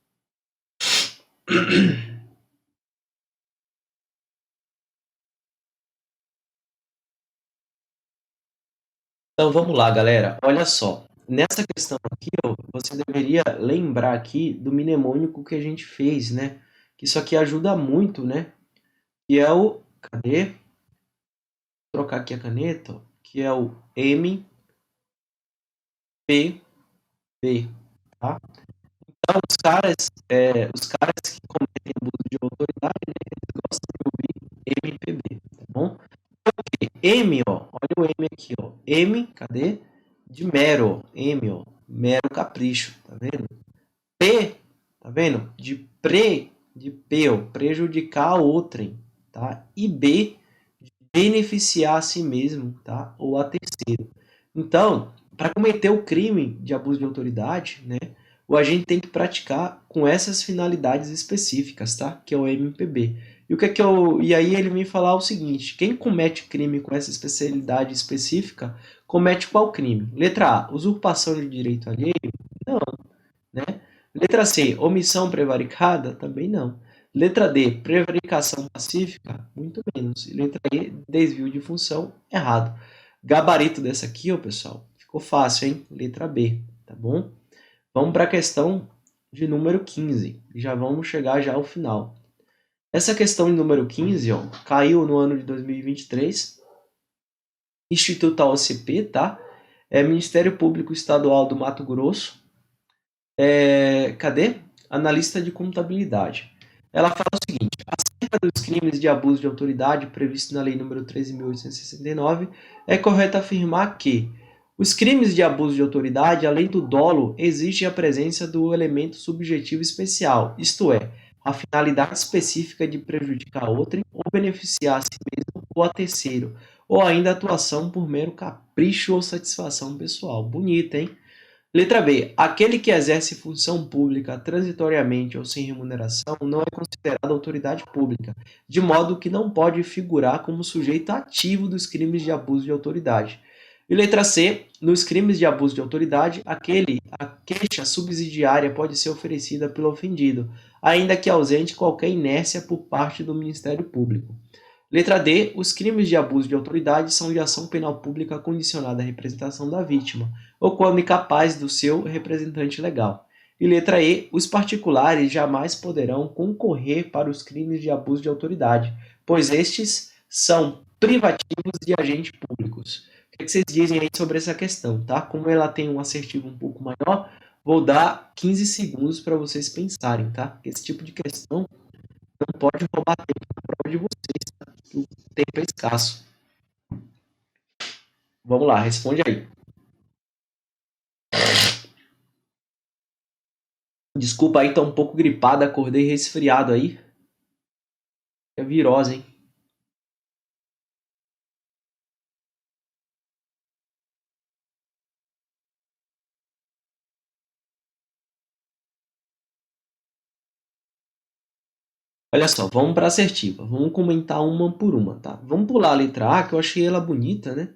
Então vamos lá, galera. Olha só. Nessa questão aqui, ó, você deveria lembrar aqui do mnemônico que a gente fez, né? Que isso aqui ajuda muito, né? Que é o... Cadê? Vou trocar aqui a caneta, ó, que é o MPB, tá? Então, os caras que cometem abuso de autoridade, né, eles gostam de ouvir MPB, tá bom? M, ó, olha o M aqui, ó. M, cadê? De mero, M, ó. Mero capricho, tá vendo? P, tá vendo? De P, ó, prejudicar outrem, tá? E B, de beneficiar a si mesmo, tá? Ou a terceiro. Então, para cometer o crime de abuso de autoridade, né, o agente tem que praticar com essas finalidades específicas, tá? Que é o MPB. E o que é que eu... E aí ele me falar o seguinte: quem comete crime com essa especialidade específica comete qual crime? Letra A, usurpação de direito alheio? Não, né? Letra C, omissão prevaricada? Também não. Letra D, prevaricação pacífica? Muito menos. E letra E, desvio de função? Errado. Gabarito dessa aqui, ó, pessoal, ficou fácil, hein? Letra B, tá bom? Vamos para a questão de número 15. Já vamos chegar já ao final. Essa questão de número 15, ó, caiu no ano de 2023. Instituto AOCP, tá? Ministério Público Estadual do Mato Grosso. Cadê? Analista de contabilidade. Ela fala o seguinte: acerca dos crimes de abuso de autoridade previsto na Lei nº 13.869, é correto afirmar que os crimes de abuso de autoridade, além do dolo, exige a presença do elemento subjetivo especial, isto é, a finalidade específica de prejudicar outrem ou beneficiar a si mesmo ou a terceiro, ou ainda a atuação por mero capricho ou satisfação pessoal. Bonita, hein? Letra B. Aquele que exerce função pública transitoriamente ou sem remuneração não é considerado autoridade pública, de modo que não pode figurar como sujeito ativo dos crimes de abuso de autoridade. E letra C. Nos crimes de abuso de autoridade, a queixa subsidiária pode ser oferecida pelo ofendido, ainda que ausente qualquer inércia por parte do Ministério Público. Letra D. Os crimes de abuso de autoridade são de ação penal pública condicionada à representação da vítima, ou quando incapaz do seu representante legal. E letra E. Os particulares jamais poderão concorrer para os crimes de abuso de autoridade, pois estes são privativos de agentes públicos. O que vocês dizem aí sobre essa questão, tá? Como ela tem um assertivo um pouco maior, vou dar 15 segundos para vocês pensarem, tá? Esse tipo de questão não pode roubar tempo da prova de vocês, tá? O tempo é escasso. Vamos lá, responde aí. Desculpa aí, tô um pouco gripado, acordei resfriado aí. É virose, hein? Olha só, vamos para assertiva. Vamos comentar uma por uma, tá? Vamos pular a letra A, que eu achei ela bonita, né?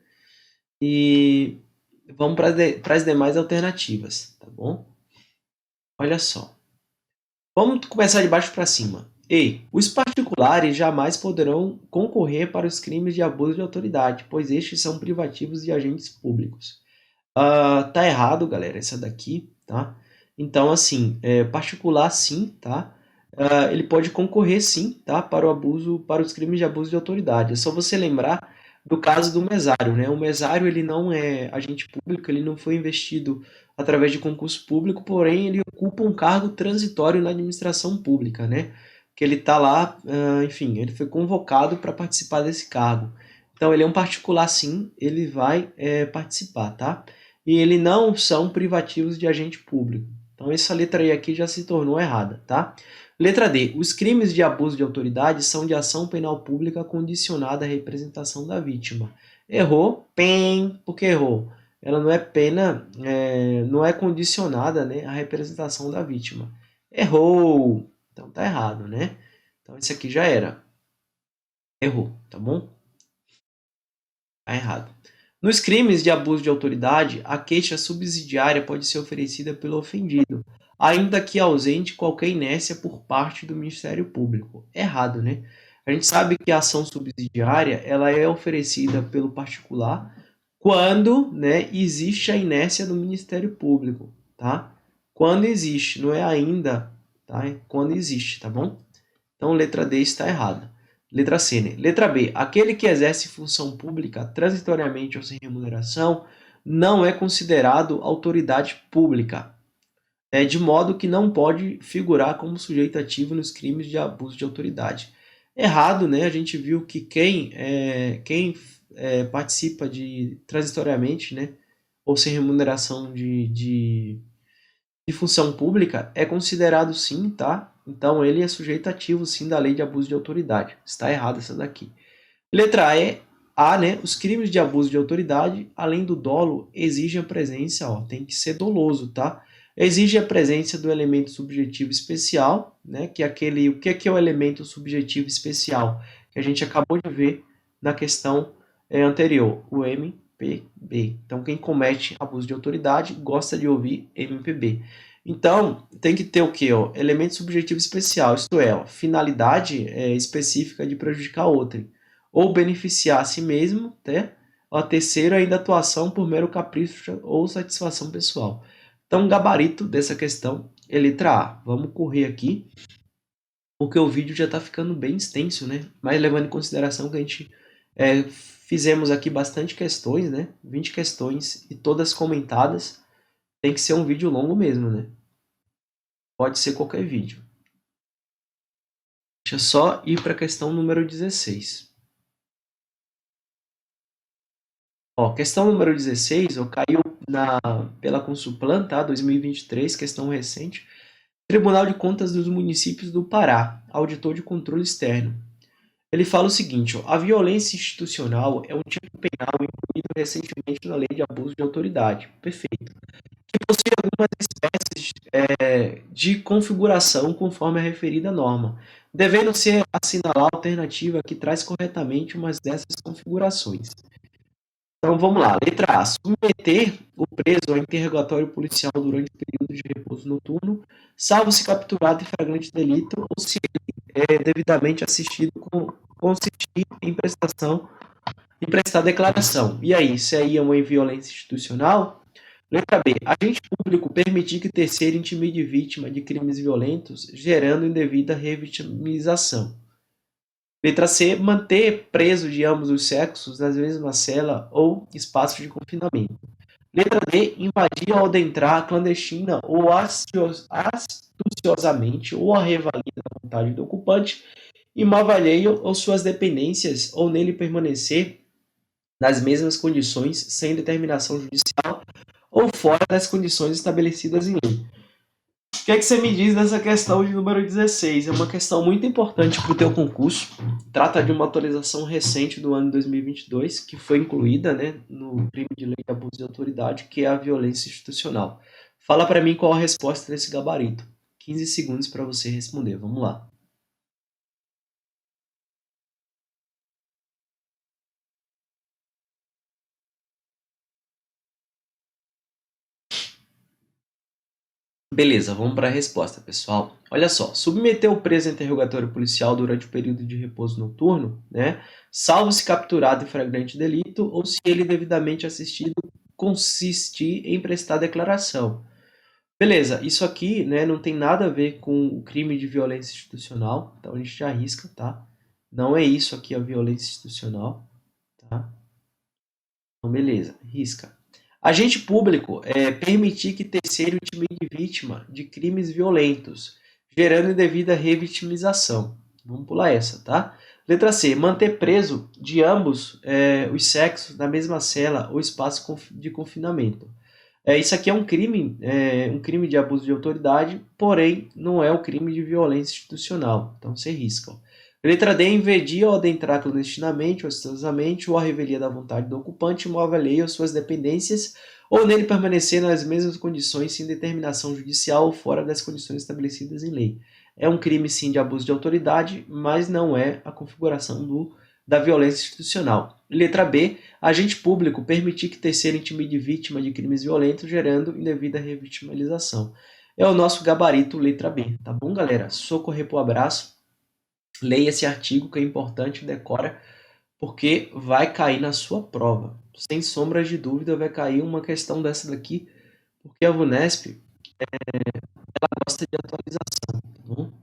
E vamos para as demais alternativas, tá bom? Olha só. Vamos começar de baixo para cima. E. Os particulares jamais poderão concorrer para os crimes de abuso de autoridade, pois estes são privativos de agentes públicos. Tá errado, galera, essa daqui, tá? Então, assim, particular sim, tá? Ele pode concorrer sim, tá? Para o abuso, para os crimes de abuso de autoridade. É só você lembrar do caso do mesário, né? O mesário, ele não é agente público, ele não foi investido através de concurso público, porém ele ocupa um cargo transitório na administração pública, né? Que ele está lá, enfim, ele foi convocado para participar desse cargo. Então ele é um particular, sim, ele vai participar, tá? E ele não são privativos de agente público. Então essa letra E aqui já se tornou errada, tá? Letra D. Os crimes de abuso de autoridade são de ação penal pública condicionada à representação da vítima. Errou, PEM, por que errou? Ela não é pena, não é condicionada, né, à representação da vítima. Errou! Então tá errado, né? Então esse aqui já era. Errou, tá bom? Tá errado. Nos crimes de abuso de autoridade, a queixa subsidiária pode ser oferecida pelo ofendido, ainda que ausente qualquer inércia por parte do Ministério Público. Errado, né? A gente sabe que a ação subsidiária ela é oferecida pelo particular quando, né, existe a inércia do Ministério Público, tá? Quando existe, não é ainda, tá? É quando existe, tá bom? Então, letra D está errada. Letra C, né? Letra B. Aquele que exerce função pública transitoriamente ou sem remuneração não é considerado autoridade pública, de modo que não pode figurar como sujeito ativo nos crimes de abuso de autoridade. Errado, né? A gente viu que quem participa de transitoriamente, né, ou sem remuneração de função pública é considerado sim, tá? Então ele é sujeito ativo sim da lei de abuso de autoridade. Está errado essa daqui. Letra A, né? Os crimes de abuso de autoridade, além do dolo, exigem a presença, ó, tem que ser doloso, tá? Exige a presença do elemento subjetivo especial, né? Que é aquele, o que é o elemento subjetivo especial? Que a gente acabou de ver na questão anterior, o MPB. Então, quem comete abuso de autoridade gosta de ouvir MPB. Então, tem que ter o quê? Ó? Elemento subjetivo especial, isto é, ó, finalidade específica de prejudicar outrem ou beneficiar a si mesmo, né? A terceiro, ainda atuação por mero capricho ou satisfação pessoal. Então, o gabarito dessa questão é letra A. Vamos correr aqui, porque o vídeo já está ficando bem extenso, né? Mas levando em consideração que a gente fizemos aqui bastante questões, né? 20 questões e todas comentadas, tem que ser um vídeo longo mesmo, né? Pode ser qualquer vídeo. Deixa eu só ir para a questão número 16. Ó, questão número 16, ó, caiu pela Consulplan, tá? 2023, questão recente. Tribunal de Contas dos Municípios do Pará, auditor de controle externo. Ele fala o seguinte, ó, a violência institucional é um tipo penal incluído recentemente na lei de abuso de autoridade. Perfeito. Que possui algumas espécies de configuração conforme a referida norma, devendo ser assinalada a alternativa que traz corretamente uma dessas configurações. Então vamos lá, letra A. Submeter o preso ao interrogatório policial durante o período de repouso noturno, salvo se capturado em flagrante delito ou se ele é devidamente assistido consistir em prestar declaração. E aí, se aí é uma violência institucional? Letra B. Agente público permitir que terceiro intimide vítima de crimes violentos, gerando indevida revitimização. Letra C. Manter preso de ambos os sexos nas mesmas cela ou espaço de confinamento. Letra D. Invadir ou adentrar clandestina ou astuciosamente ou a revalia da vontade do ocupante, imóvel alheio ou suas dependências ou nele permanecer nas mesmas condições sem determinação judicial ou fora das condições estabelecidas em lei. O que é que você me diz dessa questão de número 16? É uma questão muito importante para o teu concurso. Trata de uma atualização recente do ano 2022, que foi incluída, né, no crime de lei de abuso de autoridade, que é a violência institucional. Fala para mim qual a resposta desse gabarito. 15 segundos para você responder. Vamos lá. Beleza, vamos para a resposta, pessoal. Olha só, submeter o preso a interrogatório policial durante o período de repouso noturno, né, salvo se capturado em flagrante delito ou se ele devidamente assistido consistir em prestar declaração. Beleza, isso aqui, né, não tem nada a ver com o crime de violência institucional, então a gente já arrisca, tá? Não é isso aqui a violência institucional, tá? Então, beleza, risca. Agente público é permitir que terceiro intimide vítima de crimes violentos, gerando indevida revitimização. Vamos pular essa, tá? Letra C. Manter preso de ambos os sexos na mesma cela ou espaço de confinamento. Isso aqui é um crime de abuso de autoridade, porém não é o crime de violência institucional. Então, você risca. Letra D. Invadir ou adentrar clandestinamente ou ostensivamente ou à revelia da vontade do ocupante, imóvel alheio ou suas dependências, ou nele permanecer nas mesmas condições sem determinação judicial ou fora das condições estabelecidas em lei. É um crime, sim, de abuso de autoridade, mas não é a configuração da violência institucional. Letra B. Agente público permitir que terceiro intimide vítima de crimes violentos, gerando indevida revitimalização. É o nosso gabarito letra B, tá bom, galera? Socorrer pro abraço. Leia esse artigo que é importante, decora, porque vai cair na sua prova. Sem sombras de dúvida, vai cair uma questão dessa daqui, porque a VUNESP gosta de atualização, tá bom?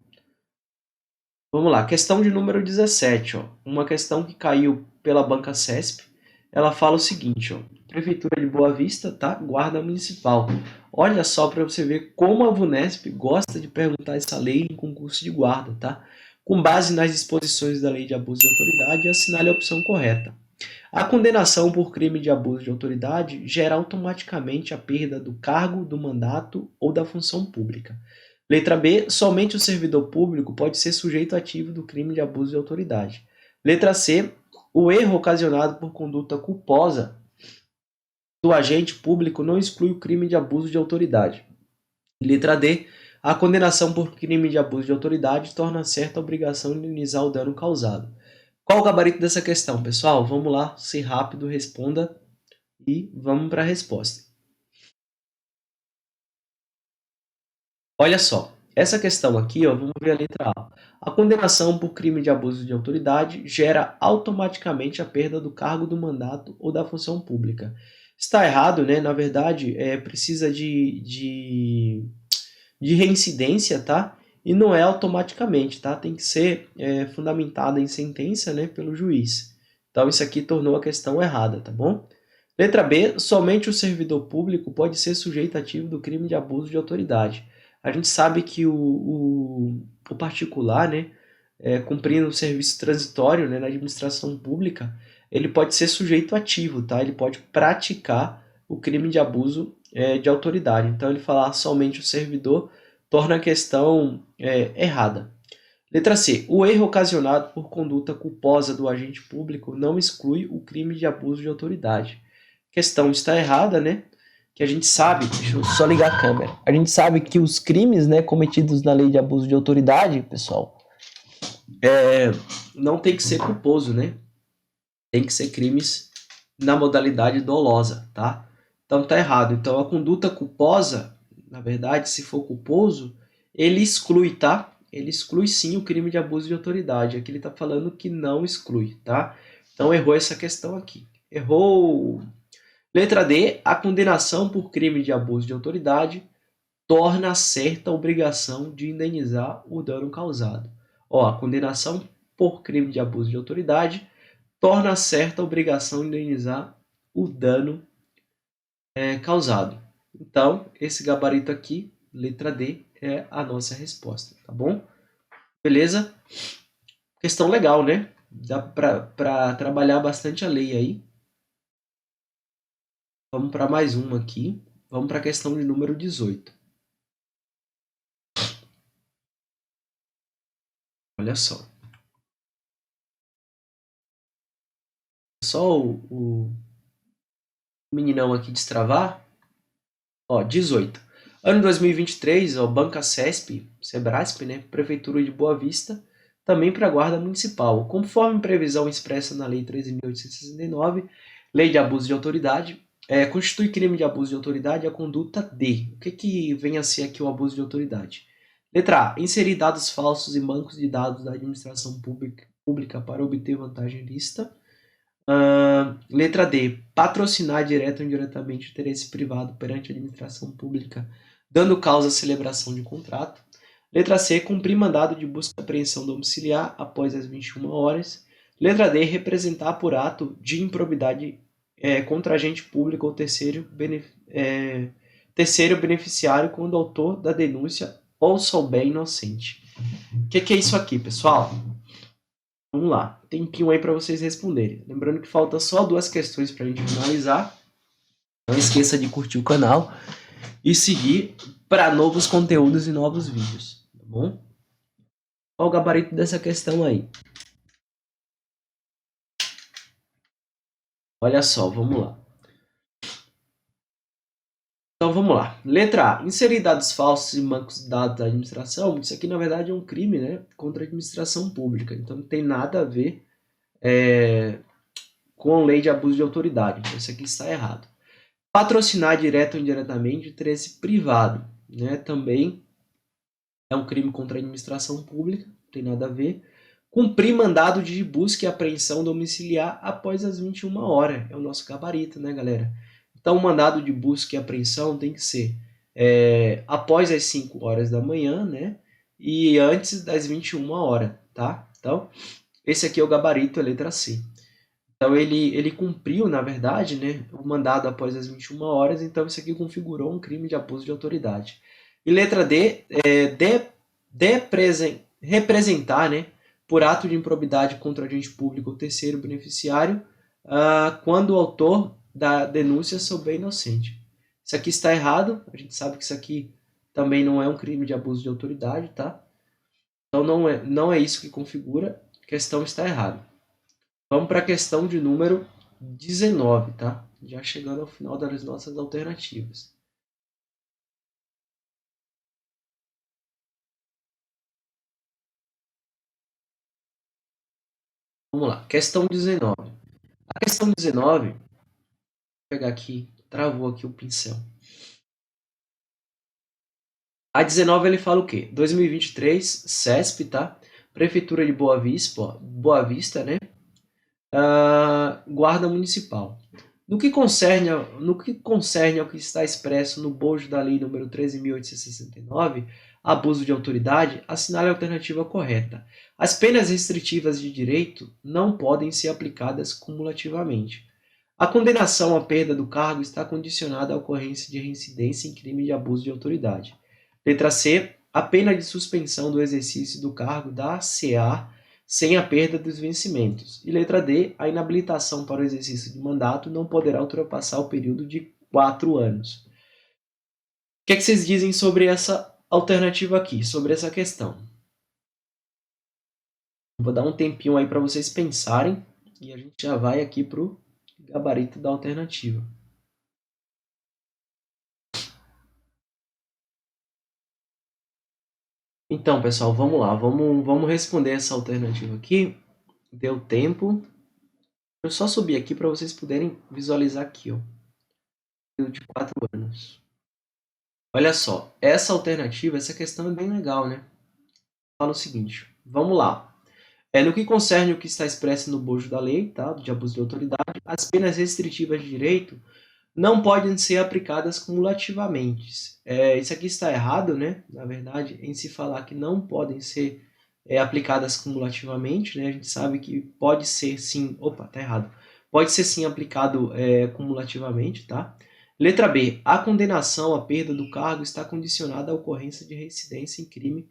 Vamos lá, questão de número 17, ó. Uma questão que caiu pela banca CESP. Ela fala o seguinte, ó. Prefeitura de Boa Vista, tá? Guarda Municipal. Olha só para você ver como a VUNESP gosta de perguntar essa lei em concurso de guarda, tá? Com base nas disposições da Lei de Abuso de Autoridade, assinale a opção correta. A condenação por crime de abuso de autoridade gera automaticamente a perda do cargo, do mandato ou da função pública. Letra B. Somente o servidor público pode ser sujeito ativo do crime de abuso de autoridade. Letra C. O erro ocasionado por conduta culposa do agente público não exclui o crime de abuso de autoridade. Letra D. A condenação por crime de abuso de autoridade torna certa a obrigação de indenizar o dano causado. Qual o gabarito dessa questão, pessoal? Vamos lá, ser rápido, responda e vamos para a resposta. Olha só, essa questão aqui, ó, vamos ver a letra A. A condenação por crime de abuso de autoridade gera automaticamente a perda do cargo, do mandato ou da função pública. Está errado, né? Na verdade, precisa de reincidência, tá? E não é automaticamente, tá? Tem que ser fundamentada em sentença, né, pelo juiz. Então, isso aqui tornou a questão errada, tá bom? Letra B. Somente o servidor público pode ser sujeito ativo do crime de abuso de autoridade. A gente sabe que o particular, né, cumprindo o serviço transitório, né, na administração pública, ele pode ser sujeito ativo, tá? Ele pode praticar o crime de abuso de autoridade. Então, ele falar somente o servidor torna a questão errada. Letra C. O erro ocasionado por conduta culposa do agente público não exclui o crime de abuso de autoridade. A questão está errada, né? Que a gente sabe, deixa eu só ligar a câmera. A gente sabe que os crimes, né, cometidos na lei de abuso de autoridade, pessoal, não tem que ser culposo, né? Tem que ser crimes na modalidade dolosa, tá? Então tá errado. Então a conduta culposa, na verdade, se for culposo, ele exclui, tá? Ele exclui sim o crime de abuso de autoridade. Aqui ele tá falando que não exclui, tá? Então errou essa questão aqui. Errou. Letra D. A condenação por crime de abuso de autoridade torna certa a obrigação de indenizar o dano causado. Ó, a condenação por crime de abuso de autoridade torna certa a obrigação de indenizar o dano causado. Então, esse gabarito aqui, letra D, é a nossa resposta, tá bom? Beleza? Questão legal, né? Dá para trabalhar bastante a lei aí. Vamos para mais uma aqui. Vamos para a questão de número 18. Olha só. Só o meninão aqui destravar. Ó, 18. Ano 2023, ó, Banca CESP, Sebrasp, né, Prefeitura de Boa Vista, também para a Guarda Municipal. Conforme previsão expressa na Lei 13.869, Lei de Abuso de Autoridade, constitui crime de abuso de autoridade a conduta de... O que vem a ser aqui o abuso de autoridade? Letra A. Inserir dados falsos em bancos de dados da administração pública para obter vantagem ilícita. Letra D. Patrocinar direto ou indiretamente interesse privado perante a administração pública, dando causa à celebração de contrato. Letra C. Cumprir mandado de busca e apreensão domiciliar após as 21 horas. Letra D. Representar por ato de improbidade contra agente público ou terceiro beneficiário quando o autor da denúncia ou souber inocente. O que é isso aqui, pessoal? Vamos lá, tempinho aí para vocês responderem. Lembrando que falta só 2 questões para a gente finalizar. Não esqueça de curtir o canal e seguir para novos conteúdos e novos vídeos, tá bom? Qual o gabarito dessa questão aí? Olha só, vamos lá. Então vamos lá. Letra A. Inserir dados falsos em bancos de dados da administração. Isso aqui, na verdade, é um crime, né, contra a administração pública. Então não tem nada a ver com a lei de abuso de autoridade. Então isso aqui está errado. Patrocinar direto ou indiretamente interesse privado, né, também é um crime contra a administração pública, não tem nada a ver. Cumprir mandado de busca e apreensão domiciliar após as 21 horas. É o nosso gabarito, né, galera? Então, o mandado de busca e apreensão tem que ser após as 5 horas da manhã, né? E antes das 21 horas, tá? Então, esse aqui é o gabarito, a letra C. Então, ele cumpriu, na verdade, né, o mandado após as 21 horas, então isso aqui configurou um crime de abuso de autoridade. E letra D, representar, né, por ato de improbidade contra agente público ou terceiro beneficiário, quando o autor da denúncia souber inocente. Isso aqui está errado, a gente sabe que isso aqui também não é um crime de abuso de autoridade, tá? Então não é isso que configura, a questão está errada. Vamos para a questão de número 19, tá? Já chegando ao final das nossas alternativas. Vamos lá, questão 19. A questão 19, vou pegar aqui, travou aqui o pincel. A 19 ele fala o quê? 2023, CESP, tá? Prefeitura de Boa Vista, né? Guarda Municipal. No que concerne ao que está expresso no bojo da Lei nº 13.869, abuso de autoridade, assinale a alternativa correta. As penas restritivas de direito não podem ser aplicadas cumulativamente. A condenação à perda do cargo está condicionada à ocorrência de reincidência em crime de abuso de autoridade. Letra C. A pena de suspensão do exercício do cargo dar-se-á sem a perda dos vencimentos. E letra D. A inabilitação para o exercício do mandato não poderá ultrapassar o período de 4 anos. O que é que vocês dizem sobre essa alternativa aqui, sobre essa questão? Vou dar um tempinho aí para vocês pensarem e a gente já vai aqui para o gabarito da alternativa. Então, pessoal, vamos lá. Vamos responder essa alternativa aqui. Deu tempo. Eu só subi aqui para vocês poderem visualizar aqui, ó. De 4 anos. Olha só, essa alternativa, essa questão é bem legal, né? Fala o seguinte, vamos lá. No que concerne o que está expresso no bojo da lei, tá? De abuso de autoridade, as penas restritivas de direito não podem ser aplicadas cumulativamente. Isso aqui está errado, né? Na verdade, em se falar que não podem ser aplicadas cumulativamente, né? A gente sabe que pode ser sim... Opa, tá errado. Pode ser sim aplicado cumulativamente, tá? Letra B. A condenação à perda do cargo está condicionada à ocorrência de reincidência em crime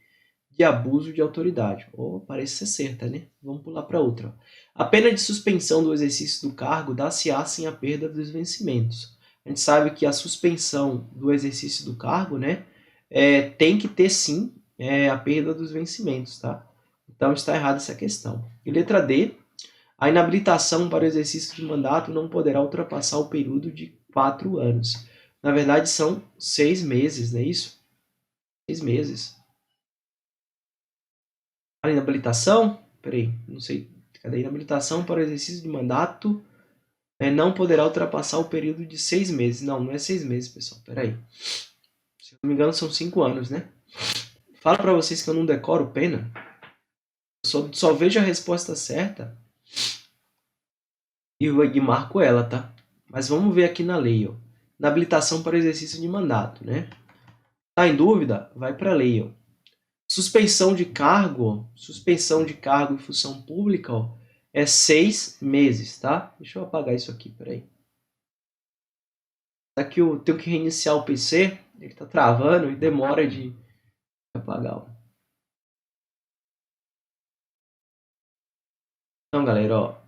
de abuso de autoridade. Parece ser certa, né? Vamos pular para outra. A pena de suspensão do exercício do cargo dá-se-á sem a perda dos vencimentos. A gente sabe que a suspensão do exercício do cargo, né, tem que ter sim a perda dos vencimentos, tá? Então está errada essa questão. E letra D, a inabilitação para o exercício de mandato não poderá ultrapassar o período de 4 anos. Na verdade são 6 meses, não é isso? 6 meses. A inabilitação, peraí, não sei, cadê? Inabilitação para o exercício de mandato não poderá ultrapassar o período de 6 meses. Não é 6 meses, pessoal, peraí. Se eu não me engano, são 5 anos, né? Fala para vocês que eu não decoro pena. Eu só vejo a resposta certa e marco ela, tá? Mas vamos ver aqui na lei, ó. Inabilitação para o exercício de mandato, né? Tá em dúvida? Vai para a lei, ó. Suspensão de cargo e função pública, ó, é 6 meses, tá? Deixa eu apagar isso aqui, peraí. Aqui eu tenho que reiniciar o PC, ele tá travando e demora de apagar. Então, galera, ó,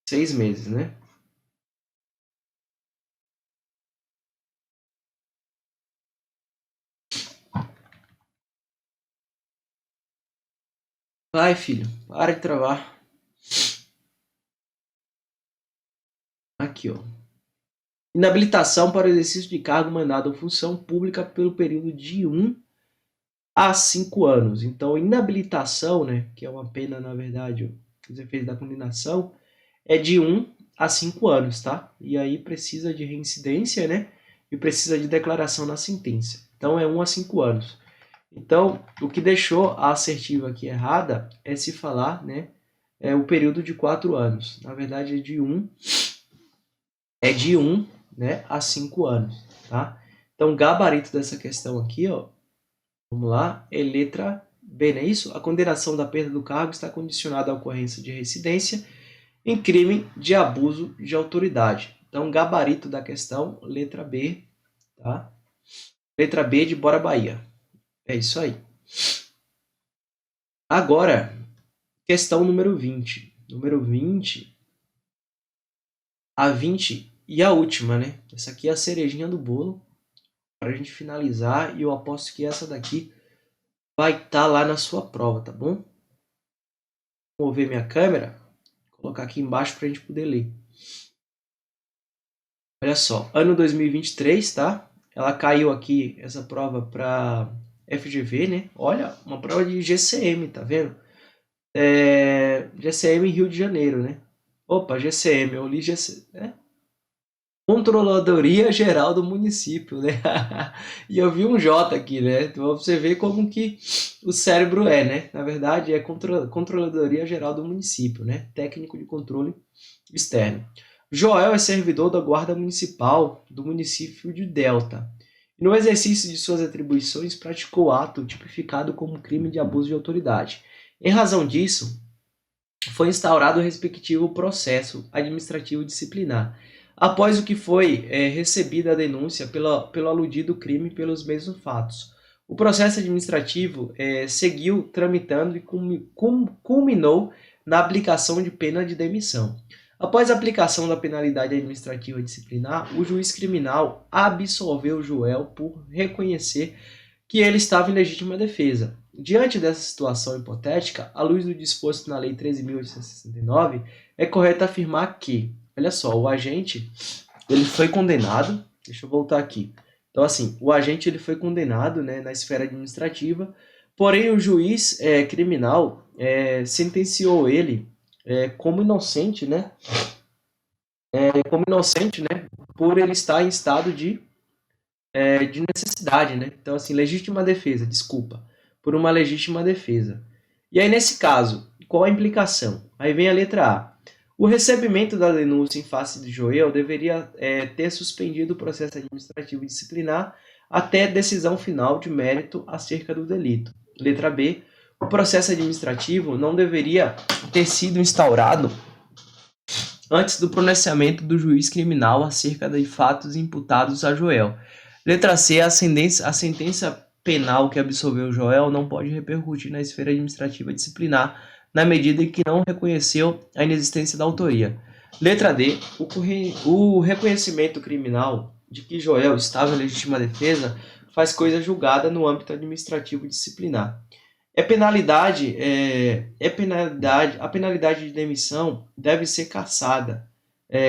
6 meses, né? Vai, filho, para de travar. Aqui, ó. Inabilitação para o exercício de cargo, mandado ou função pública pelo período de 1 a 5 anos. Então, inabilitação, né, que é uma pena, na verdade, os efeitos da condenação, é de 1 a 5 anos, tá? E aí precisa de reincidência, né? E precisa de declaração na sentença. Então, é 1 a 5 anos. Então, o que deixou a assertiva aqui errada é se falar, né, o período de 4 anos. Na verdade, é de 1, né, a 5 anos, tá? Então, o gabarito dessa questão aqui, ó, vamos lá, é letra B, não é isso? A condenação da perda do cargo está condicionada à ocorrência de reincidência em crime de abuso de autoridade. Então, gabarito da questão, letra B, tá? Letra B de Bora Bahia. É isso aí. Agora, questão número 20. Número 20, a 20 e a última, né? Essa aqui é a cerejinha do bolo para a gente finalizar e eu aposto que essa daqui vai estar lá na sua prova, tá bom? Vou mover minha câmera, colocar aqui embaixo para a gente poder ler. Olha só, ano 2023, tá? Ela caiu aqui, essa prova, para FGV, né? Olha, uma prova de GCM, tá vendo? GCM Rio de Janeiro, né? Opa, GCM, eu li GCM. Controladoria Geral do Município, né? E eu vi um J aqui, né? Então você vê como que o cérebro é, né? Na verdade, é Controladoria Geral do Município, né? Técnico de controle externo. Joel é servidor da Guarda Municipal do município de Delta. E no exercício de suas atribuições, praticou ato tipificado como crime de abuso de autoridade. Em razão disso, foi instaurado o respectivo processo administrativo disciplinar, após o que foi recebida a denúncia pelo aludido crime pelos mesmos fatos. O processo administrativo seguiu tramitando e culminou na aplicação de pena de demissão. Após a aplicação da penalidade administrativa disciplinar, o juiz criminal absolveu Joel por reconhecer que ele estava em legítima defesa. Diante dessa situação hipotética, à luz do disposto na Lei 13.869, é correto afirmar que, olha só, o agente ele foi condenado. Deixa eu voltar aqui. Então, assim, o agente ele foi condenado, né, na esfera administrativa, porém o juiz criminal sentenciou ele como inocente, né? Por ele estar em estado de necessidade, né? Então, assim, legítima defesa, desculpa, por uma legítima defesa. E aí, nesse caso, qual a implicação? Aí vem a letra A. O recebimento da denúncia em face de Joel deveria ter suspendido o processo administrativo disciplinar até decisão final de mérito acerca do delito. Letra B. O processo administrativo não deveria ter sido instaurado antes do pronunciamento do juiz criminal acerca de fatos imputados a Joel. Letra C. A sentença penal que absolveu Joel não pode repercutir na esfera administrativa disciplinar, na medida em que não reconheceu a inexistência da autoria. Letra D. O reconhecimento criminal de que Joel estava em legítima defesa faz coisa julgada no âmbito administrativo disciplinar. A penalidade de demissão deve ser cassada,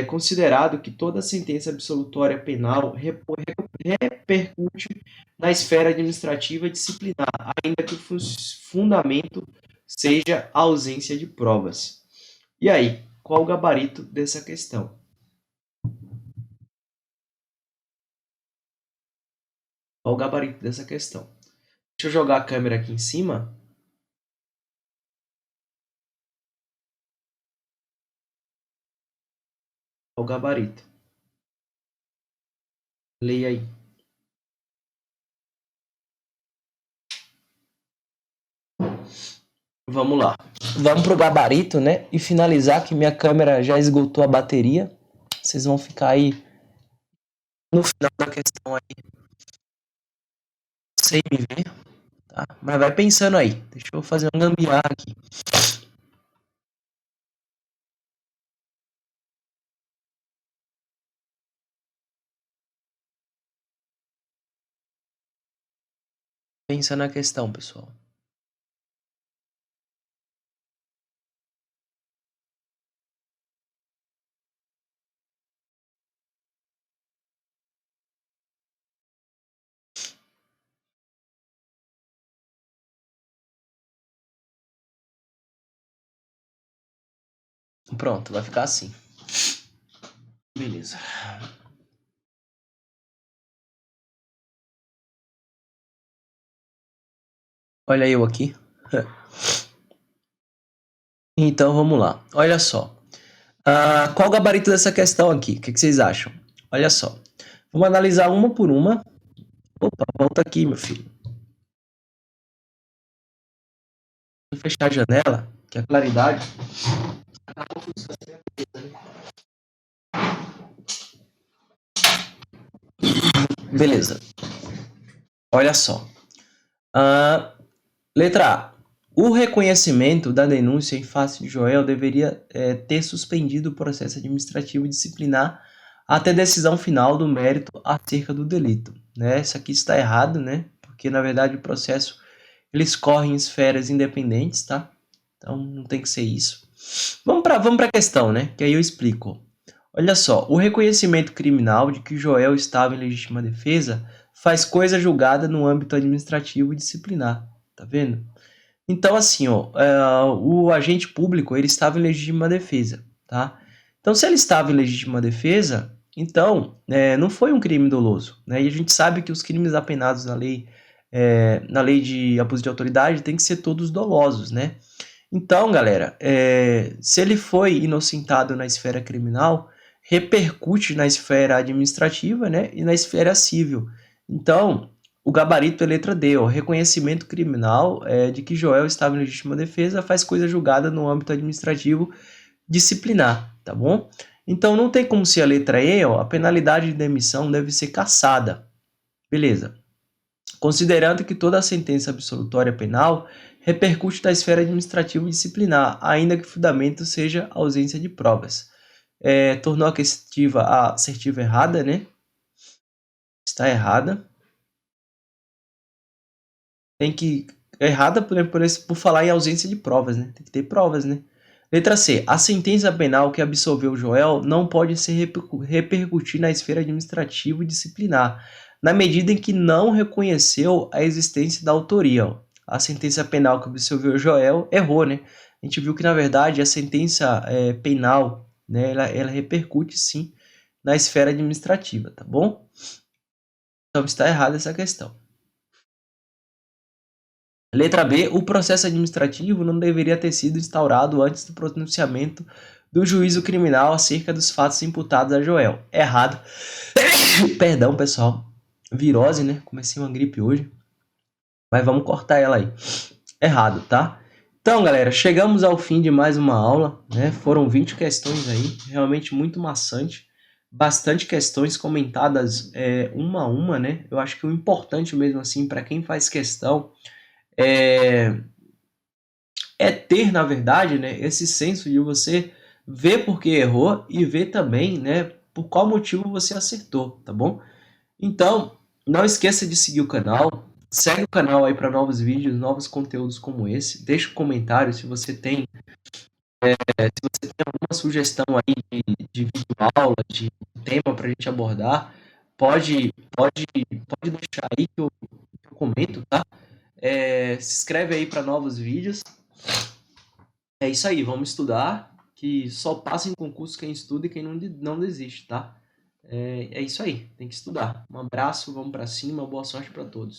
considerado que toda sentença absolutória penal repercute na esfera administrativa e disciplinar, ainda que o fundamento seja a ausência de provas. E aí, qual o gabarito dessa questão? Qual o gabarito dessa questão? Deixa eu jogar a câmera aqui em cima. Qual o gabarito? Leia aí. Vamos lá. Vamos pro gabarito, né? E finalizar que minha câmera já esgotou a bateria. Vocês vão ficar aí no final da questão aí, sem me ver, tá? Mas vai pensando aí. Deixa eu fazer uma gambiarra aqui. Pensa na questão, pessoal. Pronto, vai ficar assim. Beleza. Olha eu aqui. Então vamos lá. Olha só. Qual o gabarito dessa questão aqui? O que vocês acham? Olha só. Vamos analisar uma por uma. Opa, volta aqui, meu filho. Vou fechar a janela, que a claridade. Beleza. Olha só. Letra A. O reconhecimento da denúncia em face de Joel deveria ter suspendido o processo administrativo disciplinar até decisão final do mérito acerca do delito. Né? Isso aqui está errado, né? Porque, na verdade, o processo eles correm em esferas independentes, tá? Então, não tem que ser isso. Vamos para a questão, né? Que aí eu explico. Olha só, o reconhecimento criminal de que Joel estava em legítima defesa faz coisa julgada no âmbito administrativo e disciplinar, tá vendo? Então, assim, ó, o agente público ele estava em legítima defesa, tá? Então, se ele estava em legítima defesa, então não foi um crime doloso, né? E a gente sabe que os crimes apenados na lei de abuso de autoridade tem que ser todos dolosos, né? Então, galera, se ele foi inocentado na esfera criminal, repercute na esfera administrativa, né, e na esfera civil. Então, o gabarito é letra D, o reconhecimento criminal de que Joel estava em legítima defesa faz coisa julgada no âmbito administrativo disciplinar, tá bom? Então, não tem como ser a letra E, ó, a penalidade de demissão deve ser cassada. Beleza. Considerando que toda a sentença absolutória penal repercute na esfera administrativa e disciplinar, ainda que o fundamento seja a ausência de provas. Tornou a assertiva errada, né? Está errada. Tem que... Errada por falar em ausência de provas, né? Tem que ter provas, né? Letra C. A sentença penal que absolveu Joel não pode se repercutir na esfera administrativa e disciplinar, na medida em que não reconheceu a existência da autoria. Ó. A sentença penal que absolveu Joel errou, né? A gente viu que, na verdade, a sentença penal, né, ela repercute, sim, na esfera administrativa, tá bom? Então, está errada essa questão. Letra B. O processo administrativo não deveria ter sido instaurado antes do pronunciamento do juízo criminal acerca dos fatos imputados a Joel. Errado. Perdão, pessoal. Virose, né? Comecei uma gripe hoje. Mas vamos cortar ela aí. Errado, tá? Então, galera, chegamos ao fim de mais uma aula, né? Foram 20 questões aí, realmente muito maçante. Bastante questões comentadas uma a uma, né? Eu acho que o importante mesmo assim, para quem faz questão, é ter, na verdade, né, esse senso de você ver por que errou e ver também, né, por qual motivo você acertou, tá bom? Então, não esqueça de seguir o canal, segue o canal aí para novos vídeos, novos conteúdos como esse, deixa um comentário se você tem alguma sugestão aí de vídeo aula, de tema para a gente abordar, pode deixar aí que eu comento, tá? Se inscreve aí para novos vídeos. É isso aí, vamos estudar, que só passa em concurso quem estuda e quem não desiste, tá? É isso aí, tem que estudar. Um abraço, vamos para cima, boa sorte para todos.